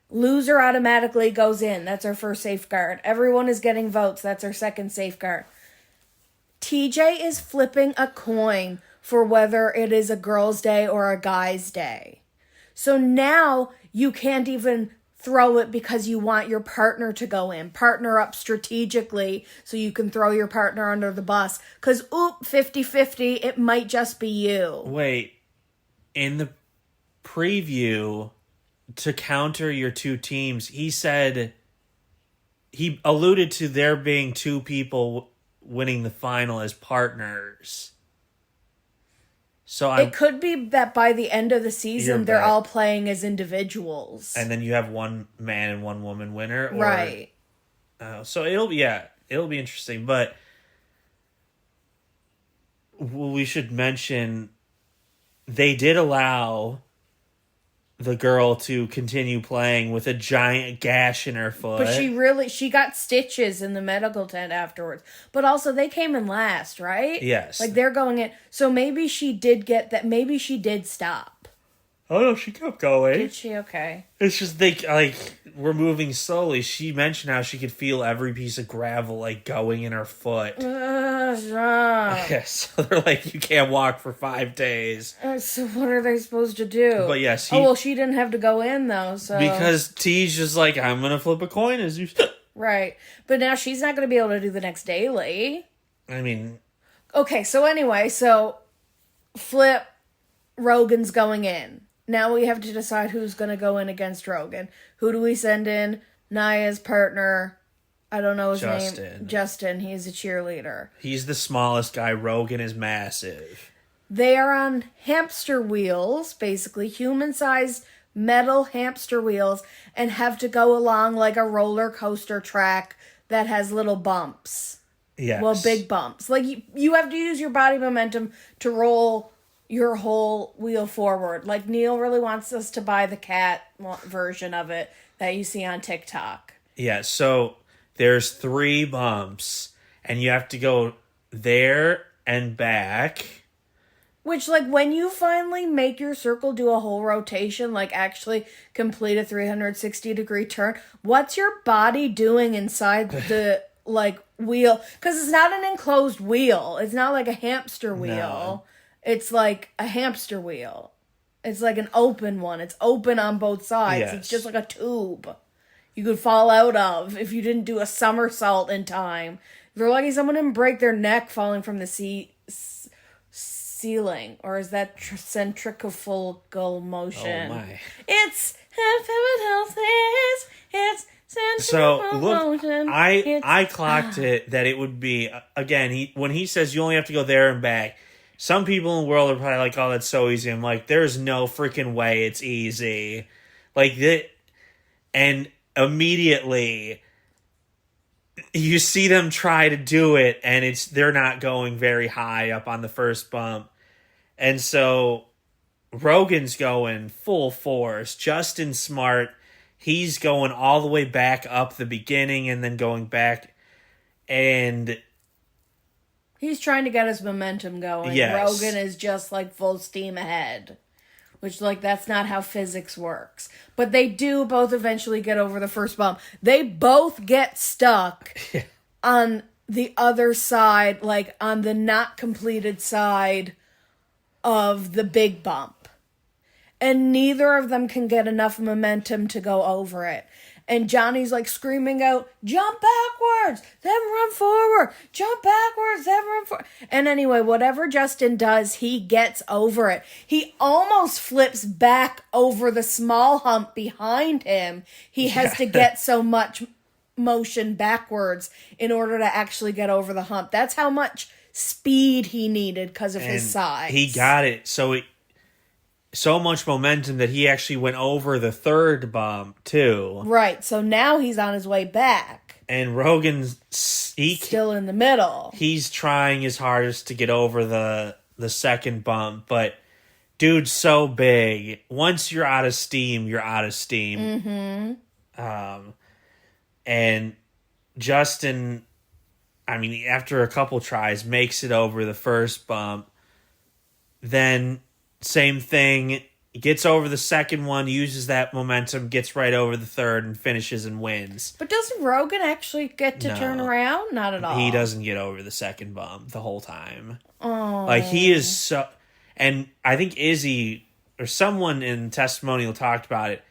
Loser automatically goes in. That's our first safeguard. Everyone is getting votes. That's our second safeguard. TJ is flipping a coin for whether it is a girl's day or a guy's day. So now you can't even throw it because you want your partner to go in. Partner up strategically so you can throw your partner under the bus. Because, 50-50, it might just be you. Wait, in the preview, to counter your 2 teams, he alluded to there being 2 people winning the final as partners. So it could be that by the end of the season, they're all playing as individuals. And then you have 1 man and 1 woman winner. Right. So it'll be interesting. But we should mention they did allow the girl to continue playing with a giant gash in her foot. But she got stitches in the medical tent afterwards. But also, they came in last, right? Yes. Like, they're going in. So maybe she did get that. Maybe she did stop. Oh, no, she kept going. Did she? Okay. It's just, we're moving slowly. She mentioned how she could feel every piece of gravel, going in her foot. Yeah, so they're like, you can't walk for 5 days. So what are they supposed to do? But yes, she didn't have to go in, though, so... Because T's just like, I'm gonna flip a coin as you... Right. But now she's not gonna be able to do the next daily. I mean... Okay, so anyway, Flip, Rogan's going in. Now we have to decide who's going to go in against Rogan. Who do we send in? Naya's partner. I don't know his name. Justin. He's a cheerleader. He's the smallest guy. Rogan is massive. They are on hamster wheels, basically human-sized metal hamster wheels, and have to go along like a roller coaster track that has little bumps. Yes. Well, big bumps. Like, you have to use your body momentum to roll your whole wheel forward. Like, Neal really wants us to buy the cat version of it that you see on TikTok. Yeah, so there's 3 bumps, and you have to go there and back. Which, when you finally make your circle do a whole rotation, actually complete a 360-degree turn, what's your body doing inside the, wheel? Because it's not an enclosed wheel. It's not like a hamster wheel. No. It's like a hamster wheel. It's like an open one. It's open on both sides. Yes. It's just like a tube you could fall out of if you didn't do a somersault in time. If you're lucky someone didn't break their neck falling from the ceiling. Or is that centrifugal motion? Oh, my. It's so, look, I clocked it that it would be, again, when he says you only have to go there and back, some people in the world are probably like, oh, that's so easy. I'm like, there's no freaking way it's easy. And immediately you see them try to do it, and they're not going very high up on the first bump. And so Rogan's going full force. Justin's smart. He's going all the way back up the beginning and then going back, and he's trying to get his momentum going. Yes. Rogan is just full steam ahead. Which, that's not how physics works. But they do both eventually get over the first bump. They both get stuck on the other side, on the not completed side of the big bump. And neither of them can get enough momentum to go over it. And Johnny's screaming out, jump backwards, then run forward, jump backwards, then run forward. And anyway, whatever Justin does, he gets over it. He almost flips back over the small hump behind him. He has to get so much motion backwards in order to actually get over the hump. That's how much speed he needed because of his size. He got it. So much momentum that he actually went over the third bump, too. Right, so now he's on his way back. And Rogan's still in the middle. He's trying his hardest to get over the second bump, but dude's so big. Once you're out of steam, you're out of steam. Mm-hmm. And Justin, I mean, after a couple tries, makes it over the first bump. Then, same thing, gets over the second one, uses that momentum, gets right over the third, and finishes and wins. But doesn't Rogan actually get to turn around? Not at all. He doesn't get over the second bump the whole time. Oh. Like, he is so... And I think Izzy, or someone in Testimonial talked about it,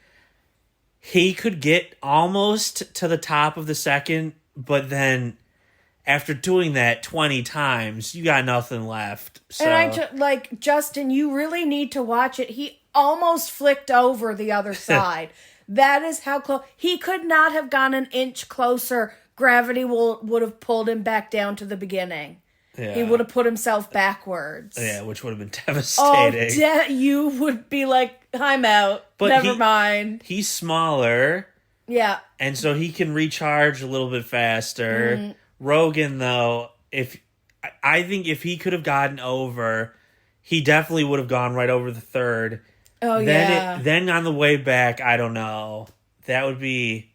he could get almost to the top of the second, but then after doing that 20 times, you got nothing left. So. And Justin, you really need to watch it. He almost flicked over the other side. That is how close. He could not have gone an inch closer. Gravity would have pulled him back down to the beginning. Yeah. He would have put himself backwards. Yeah, which would have been devastating. Oh, you would be like, I'm out. But Never mind. He's smaller. Yeah. And so he can recharge a little bit faster. Mm. Rogan, though, I think if he could have gotten over, he definitely would have gone right over the third. Oh, yeah. Then on the way back, I don't know. That would be...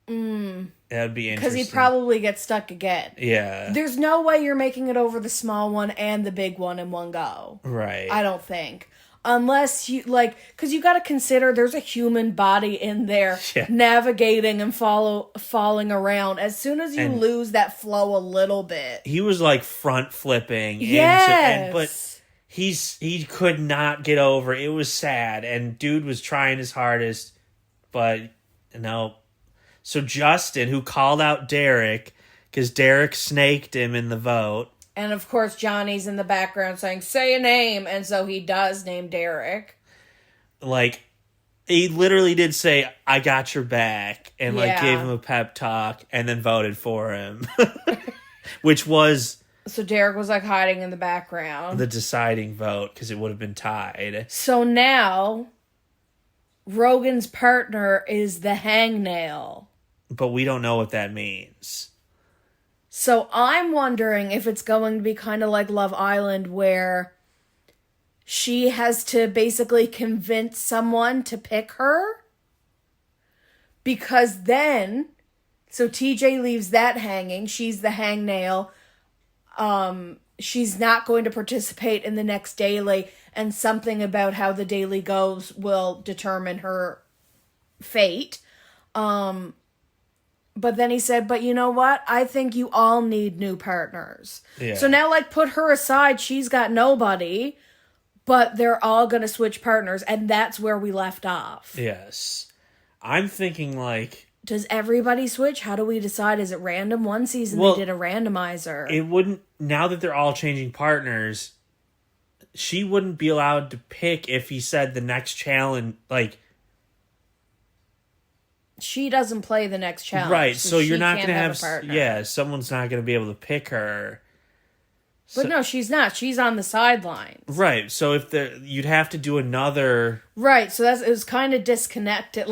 That would be interesting. Because he'd probably get stuck again. Yeah. There's no way you're making it over the small one and the big one in one go. Right. I don't think. Unless you, because you got to consider there's a human body in there navigating and falling around. As soon as you lose that flow a little bit. He was front flipping. Yes. But he could not get over. It was sad. And dude was trying his hardest. But, no. So Justin, who called out Derek, because Derek snaked him in the vote. And of course, Johnny's in the background saying, say a name. And so he does name Derek. He literally did say, I got your back. And, gave him a pep talk and then voted for him. Which was... So Derek was, hiding in the background. The deciding vote, because it would have been tied. So now, Rogan's partner is the hangnail. But we don't know what that means. So I'm wondering if it's going to be kind of like Love Island, where she has to basically convince someone to pick her. Because then, so TJ leaves that hanging. She's the hangnail. She's not going to participate in the next daily. And something about how the daily goes will determine her fate. But then he said, but you know what? I think you all need new partners. Yeah. So now, put her aside. She's got nobody. But they're all going to switch partners. And that's where we left off. Yes. I'm thinking, does everybody switch? How do we decide? Is it random? One season they did a randomizer. It wouldn't... Now that they're all changing partners, she wouldn't be allowed to pick if he said the next challenge, She doesn't play the next challenge. Right, so you're not going to have a partner. Yeah, someone's not going to be able to pick her. But no, she's not. She's on the sidelines. Right, so you'd have to do another... Right, so it was kind of disconnected.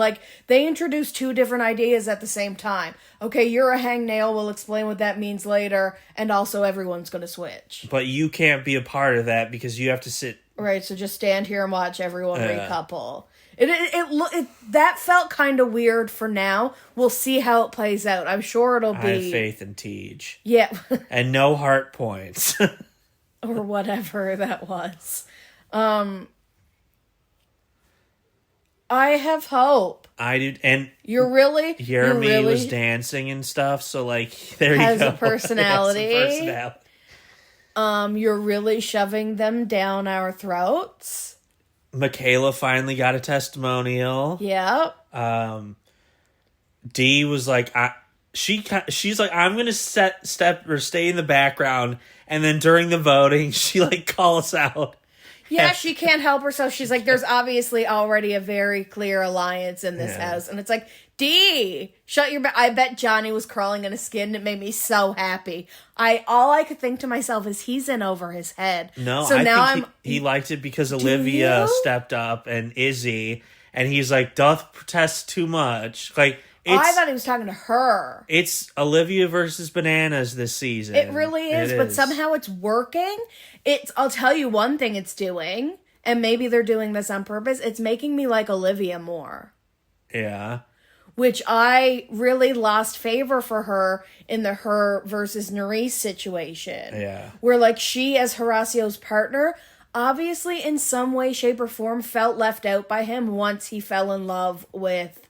They introduced two different ideas at the same time. Okay, you're a hangnail. We'll explain what that means later. And also everyone's going to switch. But you can't be a part of that because you have to sit... Right, so just stand here and watch everyone recouple. It that felt kind of weird for now. We'll see how it plays out. I'm sure it'll be... I have faith in Tej. Yeah. And no heart points. Or whatever that was. I have hope. I do, and... Jeremy was dancing and stuff, so, there you go. Has a personality. Has a personality. You're really shoving them down our throats. Michaela finally got a testimonial. Yeah. Dee was she's like, I'm gonna stay in the background, and then during the voting, she calls out. Yeah, she can't help herself. She's like, there's obviously already a very clear alliance in this house, and it's like, Dee, shut your mouth. I bet Johnny was crawling in his skin. It made me so happy. All I could think to myself is he's in over his head. No, so I think he liked it because Olivia stepped up and Izzy, and he's like, doth protest too much. I thought he was talking to her. It's Olivia versus Bananas this season. It really is, but somehow it's working. I'll tell you one thing it's doing, and maybe they're doing this on purpose. It's making me like Olivia more. Yeah. Which I really lost favor for her in the her versus Nerys situation. Yeah. Where, like, she, as Horacio's partner, obviously in some way, shape, or form felt left out by him once he fell in love with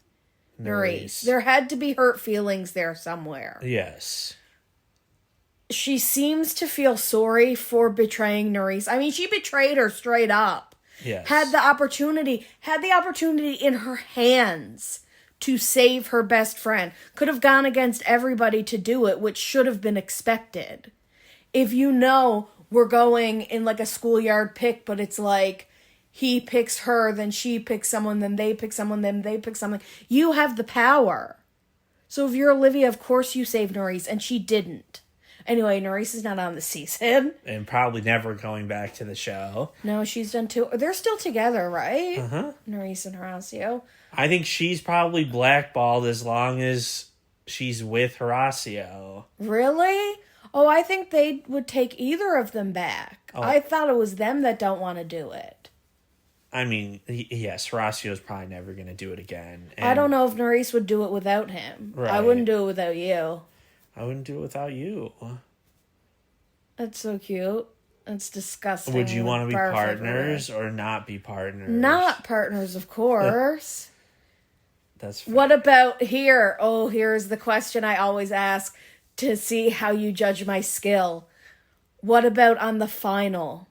Nerys. There had to be hurt feelings there somewhere. Yes. She seems to feel sorry for betraying Nerys. I mean, she betrayed her straight up. Yes. Had the opportunity in her hands to save her best friend. Could have gone against everybody to do it, which should have been expected. If you know we're going in like a schoolyard pick, but it's like he picks her, then she picks someone, then they pick someone, then they pick someone. You have the power. So if you're Olivia, of course you save Nerys, and she didn't. Anyway, Nerys is not on the season. And probably never going back to the show. No, she's done too. They're still together, right? Uh-huh. Nerys and Horacio. I think she's probably blackballed as long as she's with Horacio. Really? Oh, I think they would take either of them back. Oh. I thought it was them that don't want to do it. I mean, yes, Horacio's probably never going to do it again. I don't know if Nerys would do it without him. Right. I wouldn't do it without you. I wouldn't do it without you. That's so cute. That's disgusting. Would you want to be partners or not be partners? Not partners, of course. That's fair. What about here? Oh, here's the question I always ask to see how you judge my skill. What about on the final?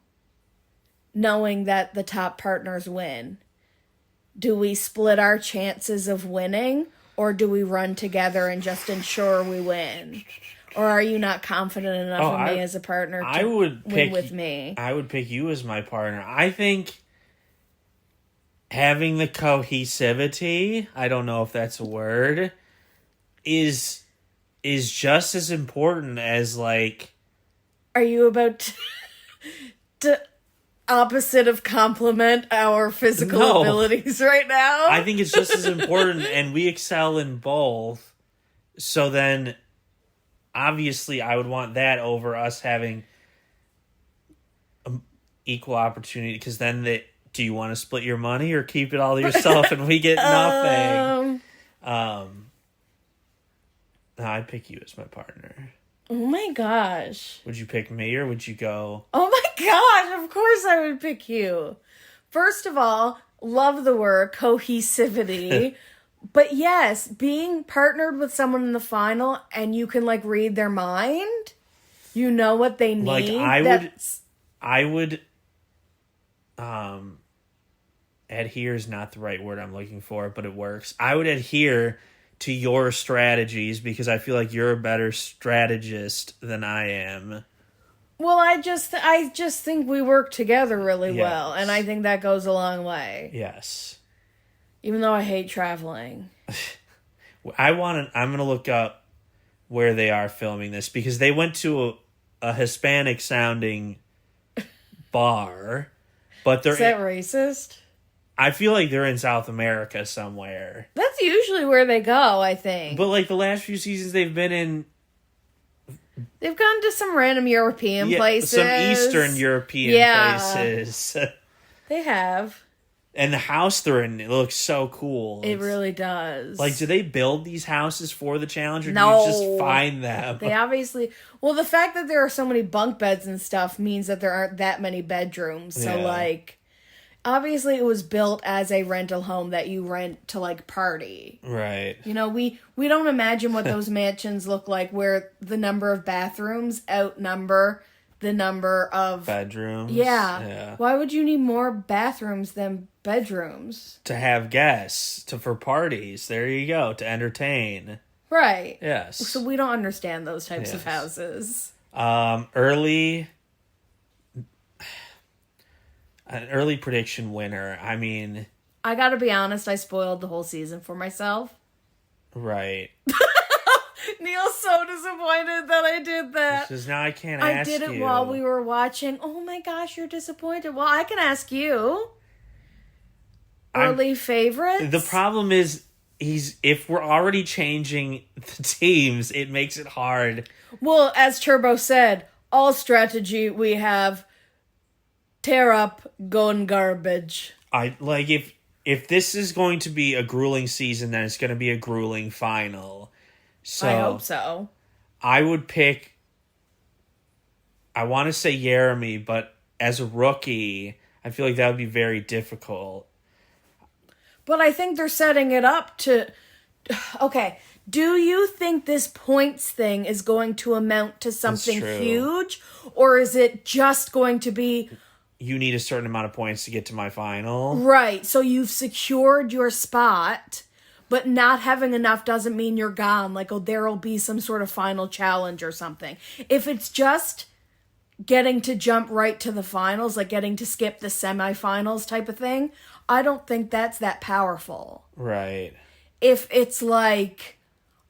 Knowing that the top partners win. Do we split our chances of winning? Or do we run together and just ensure we win? Or are you not confident enough in me as a partner to win with me? I would pick you as my partner. I think having the cohesivity, I don't know if that's a word, is just as important as, like... Are you about to opposite of compliment our physical abilities right now? I think it's just as important, and we excel in both. So then, obviously, I would want that over us having equal opportunity, because then do you want to split your money or keep it all to yourself and we get nothing? No, I'd pick you as my partner. Oh my gosh. Would you pick me or would you go... Oh my gosh, of course I would pick you. First of all, love the word cohesivity. But yes, being partnered with someone in the final and you can like read their mind. You know what they need. Like I would adhere is not the right word I'm looking for, but it works. I would adhere to your strategies because I feel like you're a better strategist than I am. Well, I just think we work together really well, and I think that goes a long way. Yes. Even though I hate traveling. I'm going to look up where they are filming this because they went to a Hispanic sounding bar, but they're... Is that racist? I feel like they're in South America somewhere. That's usually where they go, I think. But like the last few seasons they've been in... They've gone to some random European places. Some Eastern European places. They have. And the house they're in, it looks so cool. It really does. Like, do they build these houses for the challenge, or do No. you just find them? They obviously... Well, the fact that there are so many bunk beds and stuff means that there aren't that many bedrooms. So, like... Obviously, it was built as a rental home that you rent to, like, party. Right. You know, we don't imagine what those mansions look like where the number of bathrooms outnumber the number of... bedrooms. Yeah. Why would you need more bathrooms than bedrooms? To have guests, for parties. There you go. To entertain. Right. Yes. So we don't understand those types of houses. An early prediction winner. I mean... I gotta be honest, I spoiled the whole season for myself. Right. Neal's so disappointed that I did that. Because now I can't ask you. I did it while we were watching. Oh my gosh, you're disappointed. Well, I can ask you. Early favorites? The problem is, if we're already changing the teams, it makes it hard. Well, as Turbo said, all strategy we have tear up, going garbage. I like if this is going to be a grueling season, then it's going to be a grueling final. So I hope so. I would pick. I want to say Jeremy, but as a rookie, I feel like that would be very difficult. But I think they're setting it up to... Okay, do you think this points thing is going to amount to something huge? Or is it just going to be... You need a certain amount of points to get to my final. Right, so you've secured your spot, but not having enough doesn't mean you're gone. Like, oh, there'll be some sort of final challenge or something. If it's just getting to jump right to the finals, like getting to skip the semifinals type of thing, I don't think that's that powerful. Right. If it's like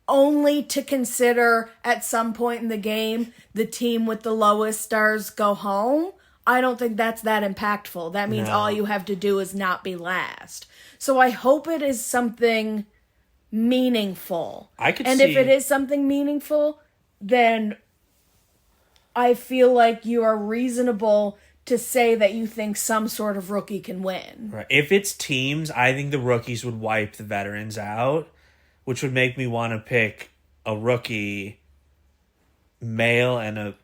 only to consider at some point in the game the team with the lowest stars go home, I don't think that's that impactful. That means all you have to do is not be last. So I hope it is something meaningful. And if it is something meaningful, then I feel like you are reasonable to say that you think some sort of rookie can win. Right. If it's teams, I think the rookies would wipe the veterans out, which would make me want to pick a rookie male and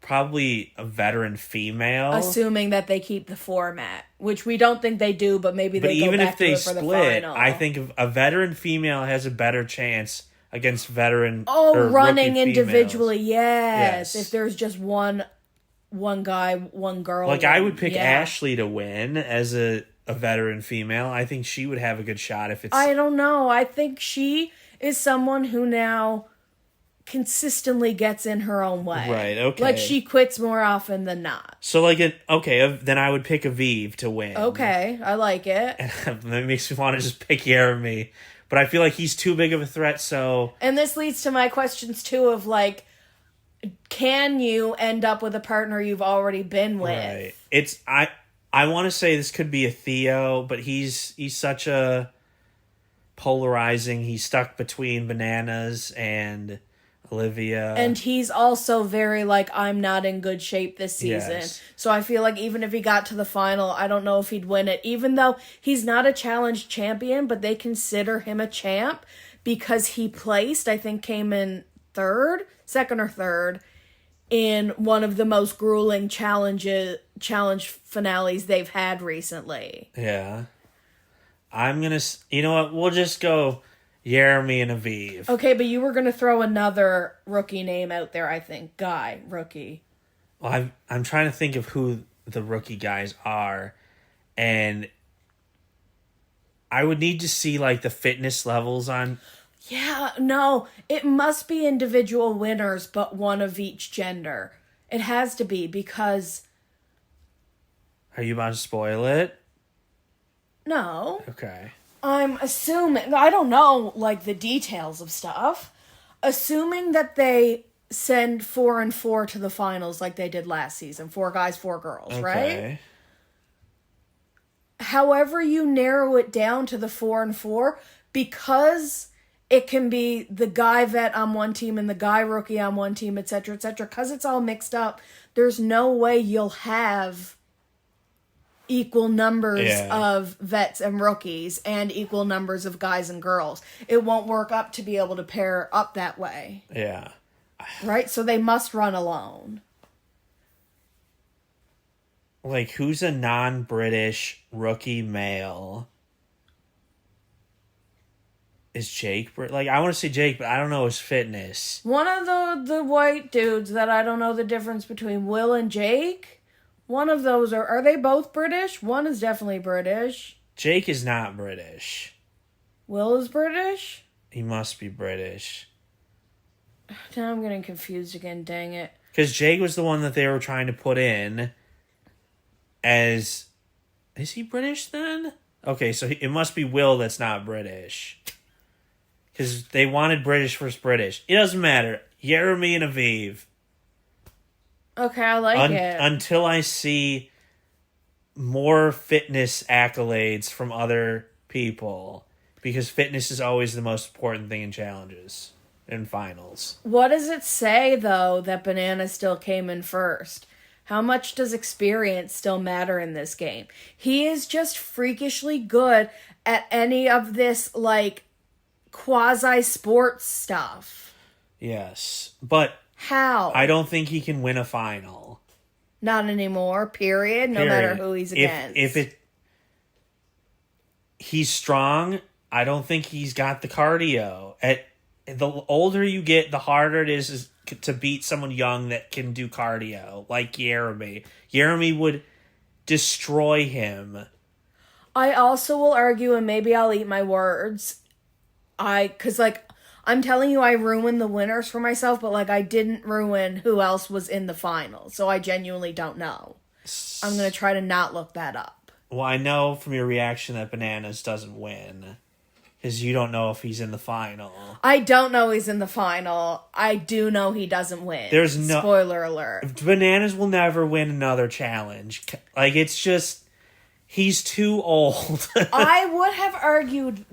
probably a veteran female. Assuming that they keep the format, which we don't think they do, but maybe they go back to it for the final. But even if they split, I think a veteran female has a better chance against veteran running rookie individually, females. yes. If there's just one guy, one girl. Like, I would pick Ashley to win as a veteran female. I think she would have a good shot if it's... I don't know. I think she is someone who now consistently gets in her own way. Right, okay. Like, she quits more often than not. So, then I would pick Aviv to win. Okay, I like it. And that makes me want to just pick Jeremy. But I feel like he's too big of a threat, so... And this leads to my questions, too, of, like, can you end up with a partner you've already been with? Right. I want to say this could be a Theo, but he's such a polarizing... He's stuck between Bananas and Olivia. And he's also very, like, I'm not in good shape this season. Yes. So I feel like even if he got to the final, I don't know if he'd win it. Even though he's not a challenge champion, but they consider him a champ because he placed, I think came in second or third, in one of the most grueling challenge finales they've had recently. Yeah. I'm going to... You know what? We'll just go... Jeremy and Aviv. Okay, but you were going to throw another rookie name out there, I think. Rookie. Well, I'm trying to think of who the rookie guys are. And I would need to see, like, the fitness levels on... Yeah, no. It must be individual winners, but one of each gender. It has to be, because... Are you about to spoil it? No. Okay. I'm assuming, I don't know, like, the details of stuff. Assuming that they send 4 and 4 to the finals like they did last season. 4 guys, 4 girls, right? However you narrow it down to the 4 and 4, because it can be the guy vet on one team and the guy rookie on one team, etc., because it's all mixed up, there's no way you'll have equal numbers of vets and rookies and equal numbers of guys and girls. It won't work up to be able to pair up that way. Yeah. Right? So they must run alone. Like, who's a non-British rookie male? Is Jake... Like, I want to say Jake, but I don't know his fitness. One of the white dudes that I don't know the difference between Will and Jake... One of those are they both British? One is definitely British. Jake is not British. Will is British? He must be British. Now I'm getting confused again, dang it. Because Jake was the one that they were trying to put in as... Is he British then? Okay, so it must be Will that's not British. Because they wanted British versus British. It doesn't matter. Jeremy and Aviv. Okay, I like it. Until I see more fitness accolades from other people. because fitness is always the most important thing in challenges and finals. What does it say, though, that Banana still came in first? How much does experience still matter in this game? He is just freakishly good at any of this, like, quasi-sports stuff. Yes, but How? I don't think he can win a final. Not anymore, period. No matter who he's against. He's strong, I don't think he's got the cardio. The older you get, the harder it is to beat someone young that can do cardio, like Jeremy. Jeremy would destroy him. I also will argue, and maybe I'll eat my words. Because, like, I'm telling you, I ruined the winners for myself, but, like, I didn't ruin who else was in the final. So I genuinely don't know. I'm going to try to not look that up. Well, I know from your reaction that Bananas doesn't win. Because you don't know if he's in the final. I don't know he's in the final. I do know he doesn't win. There's no... Spoiler alert. Bananas will never win another challenge. Like, it's just... He's too old. I would have argued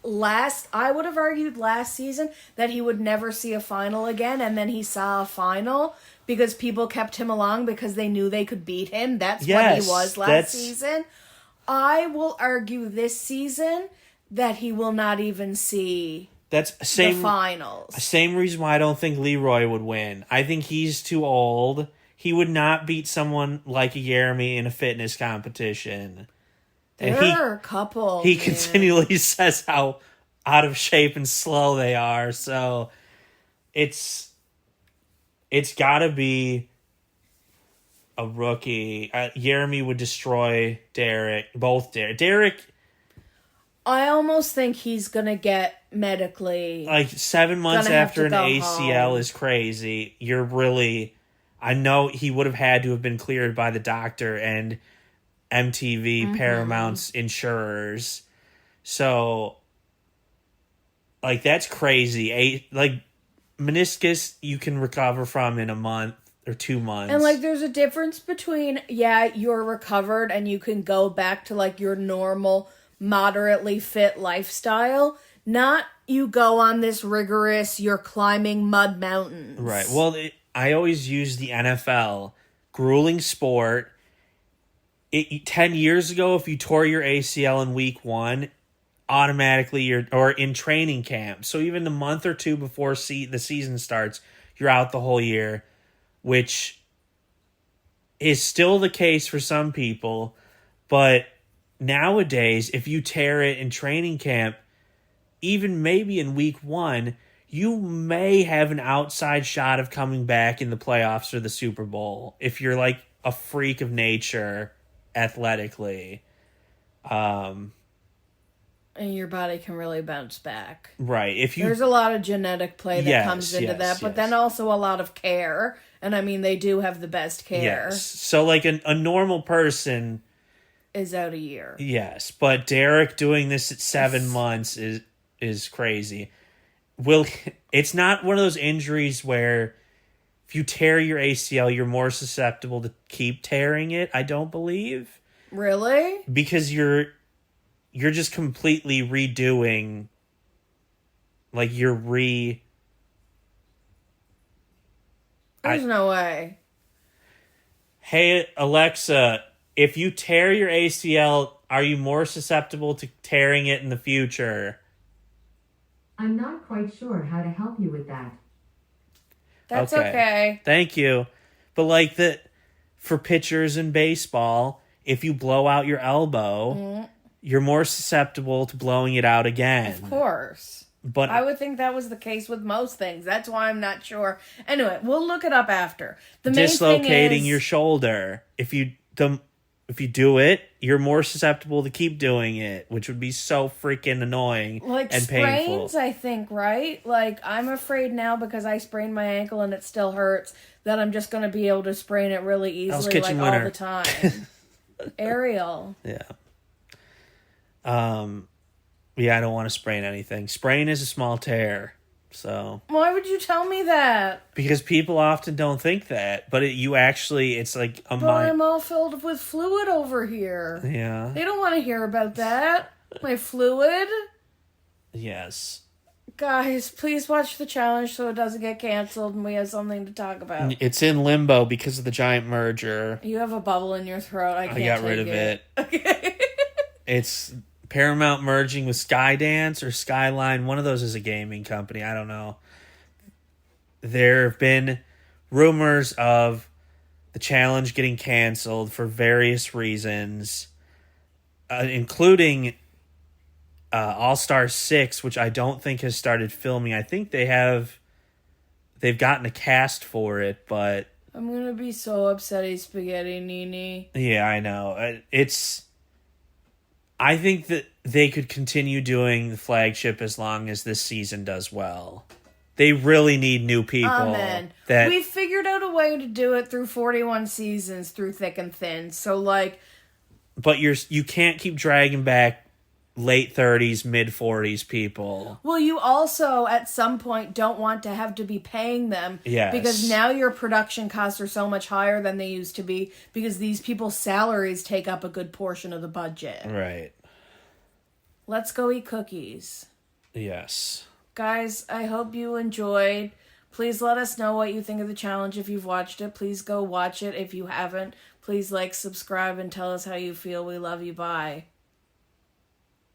last season that he would never see a final again, and then he saw a final because people kept him along because they knew they could beat him. That's what he was last season. I will argue this season that he will not even see the finals. Same reason why I don't think Leroy would win. I think he's too old. He would not beat someone like a Jeremy in a fitness competition. There are a couple. He continually says how out of shape and slow they are. So it's got to be a rookie. Jeremy would destroy Derek. Both Derek. I almost think he's going to get medically... Like, 7 months after an ACL is crazy. You're really... I know he would have had to have been cleared by the doctor and MTV, Paramount's insurers. So, like, that's crazy. Meniscus you can recover from in a month or 2 months. And, like, there's a difference between, you're recovered and you can go back to, like, your normal... moderately fit lifestyle, not you go on this rigorous, you're climbing mud mountains. Right. Well, I always use the NFL. Grueling sport. 10 years ago, if you tore your ACL in week 1, automatically or in training camp. So even a month or two before the season starts, you're out the whole year, which is still the case for some people, but nowadays, if you tear it in training camp, even maybe in week 1, you may have an outside shot of coming back in the playoffs or the Super Bowl if you're like a freak of nature athletically. And your body can really bounce back. Right. There's a lot of genetic play that comes into that, but then also a lot of care. And I mean, they do have the best care. Yes. So like a normal person... is out a year. Yes, but Derek doing this at 7 months is crazy. It's not one of those injuries where if you tear your ACL, you're more susceptible to keep tearing it, I don't believe. Really? Because you're just completely redoing, like There's no way. Hey, Alexa, if you tear your ACL, are you more susceptible to tearing it in the future? I'm not quite sure how to help you with that. That's okay. Thank you. But like for pitchers in baseball, if you blow out your elbow, you're more susceptible to blowing it out again. Of course. But I would think that was the case with most things. That's why I'm not sure. Anyway, we'll look it up after. The main dislocating thing is, your shoulder. If you do it, you're more susceptible to keep doing it, which would be so freaking annoying and painful. Sprains, I think, right? Like, I'm afraid now because I sprained my ankle and it still hurts that I'm just going to be able to sprain it really easily, like, all the time. Ariel. Yeah. Yeah, I don't want to sprain anything. Sprain is a small tear, so... Why would you tell me that? Because people often don't think that, but it's like a But I'm all filled with fluid over here. Yeah. They don't want to hear about that. My fluid. Yes. Guys, please watch the challenge so it doesn't get canceled and we have something to talk about. It's in limbo because of the giant merger. You have a bubble in your throat. I can't got rid take of it. Okay. It's Paramount merging with Skydance or Skyline. One of those is a gaming company. I don't know. There have been rumors of the challenge getting canceled for various reasons, including All-Star 6, which I don't think has started filming. I think they've gotten a cast for it, but I'm gonna be so upset he's Spaghetti Nini. yeah, I know. I think that they could continue doing the flagship as long as this season does well. They really need new people. Amen. We figured out a way to do it through 41 seasons, through thick and thin. So, like... But you can't keep dragging back late 30s, mid 40s people. Well, you also, at some point, don't want to have to be paying them. Yes. Because now your production costs are so much higher than they used to be, because these people's salaries take up a good portion of the budget. Right. Let's go eat cookies. Yes. Guys, I hope you enjoyed. Please let us know what you think of the challenge if you've watched it. Please go watch it if you haven't. Please like, subscribe, and tell us how you feel. We love you. Bye.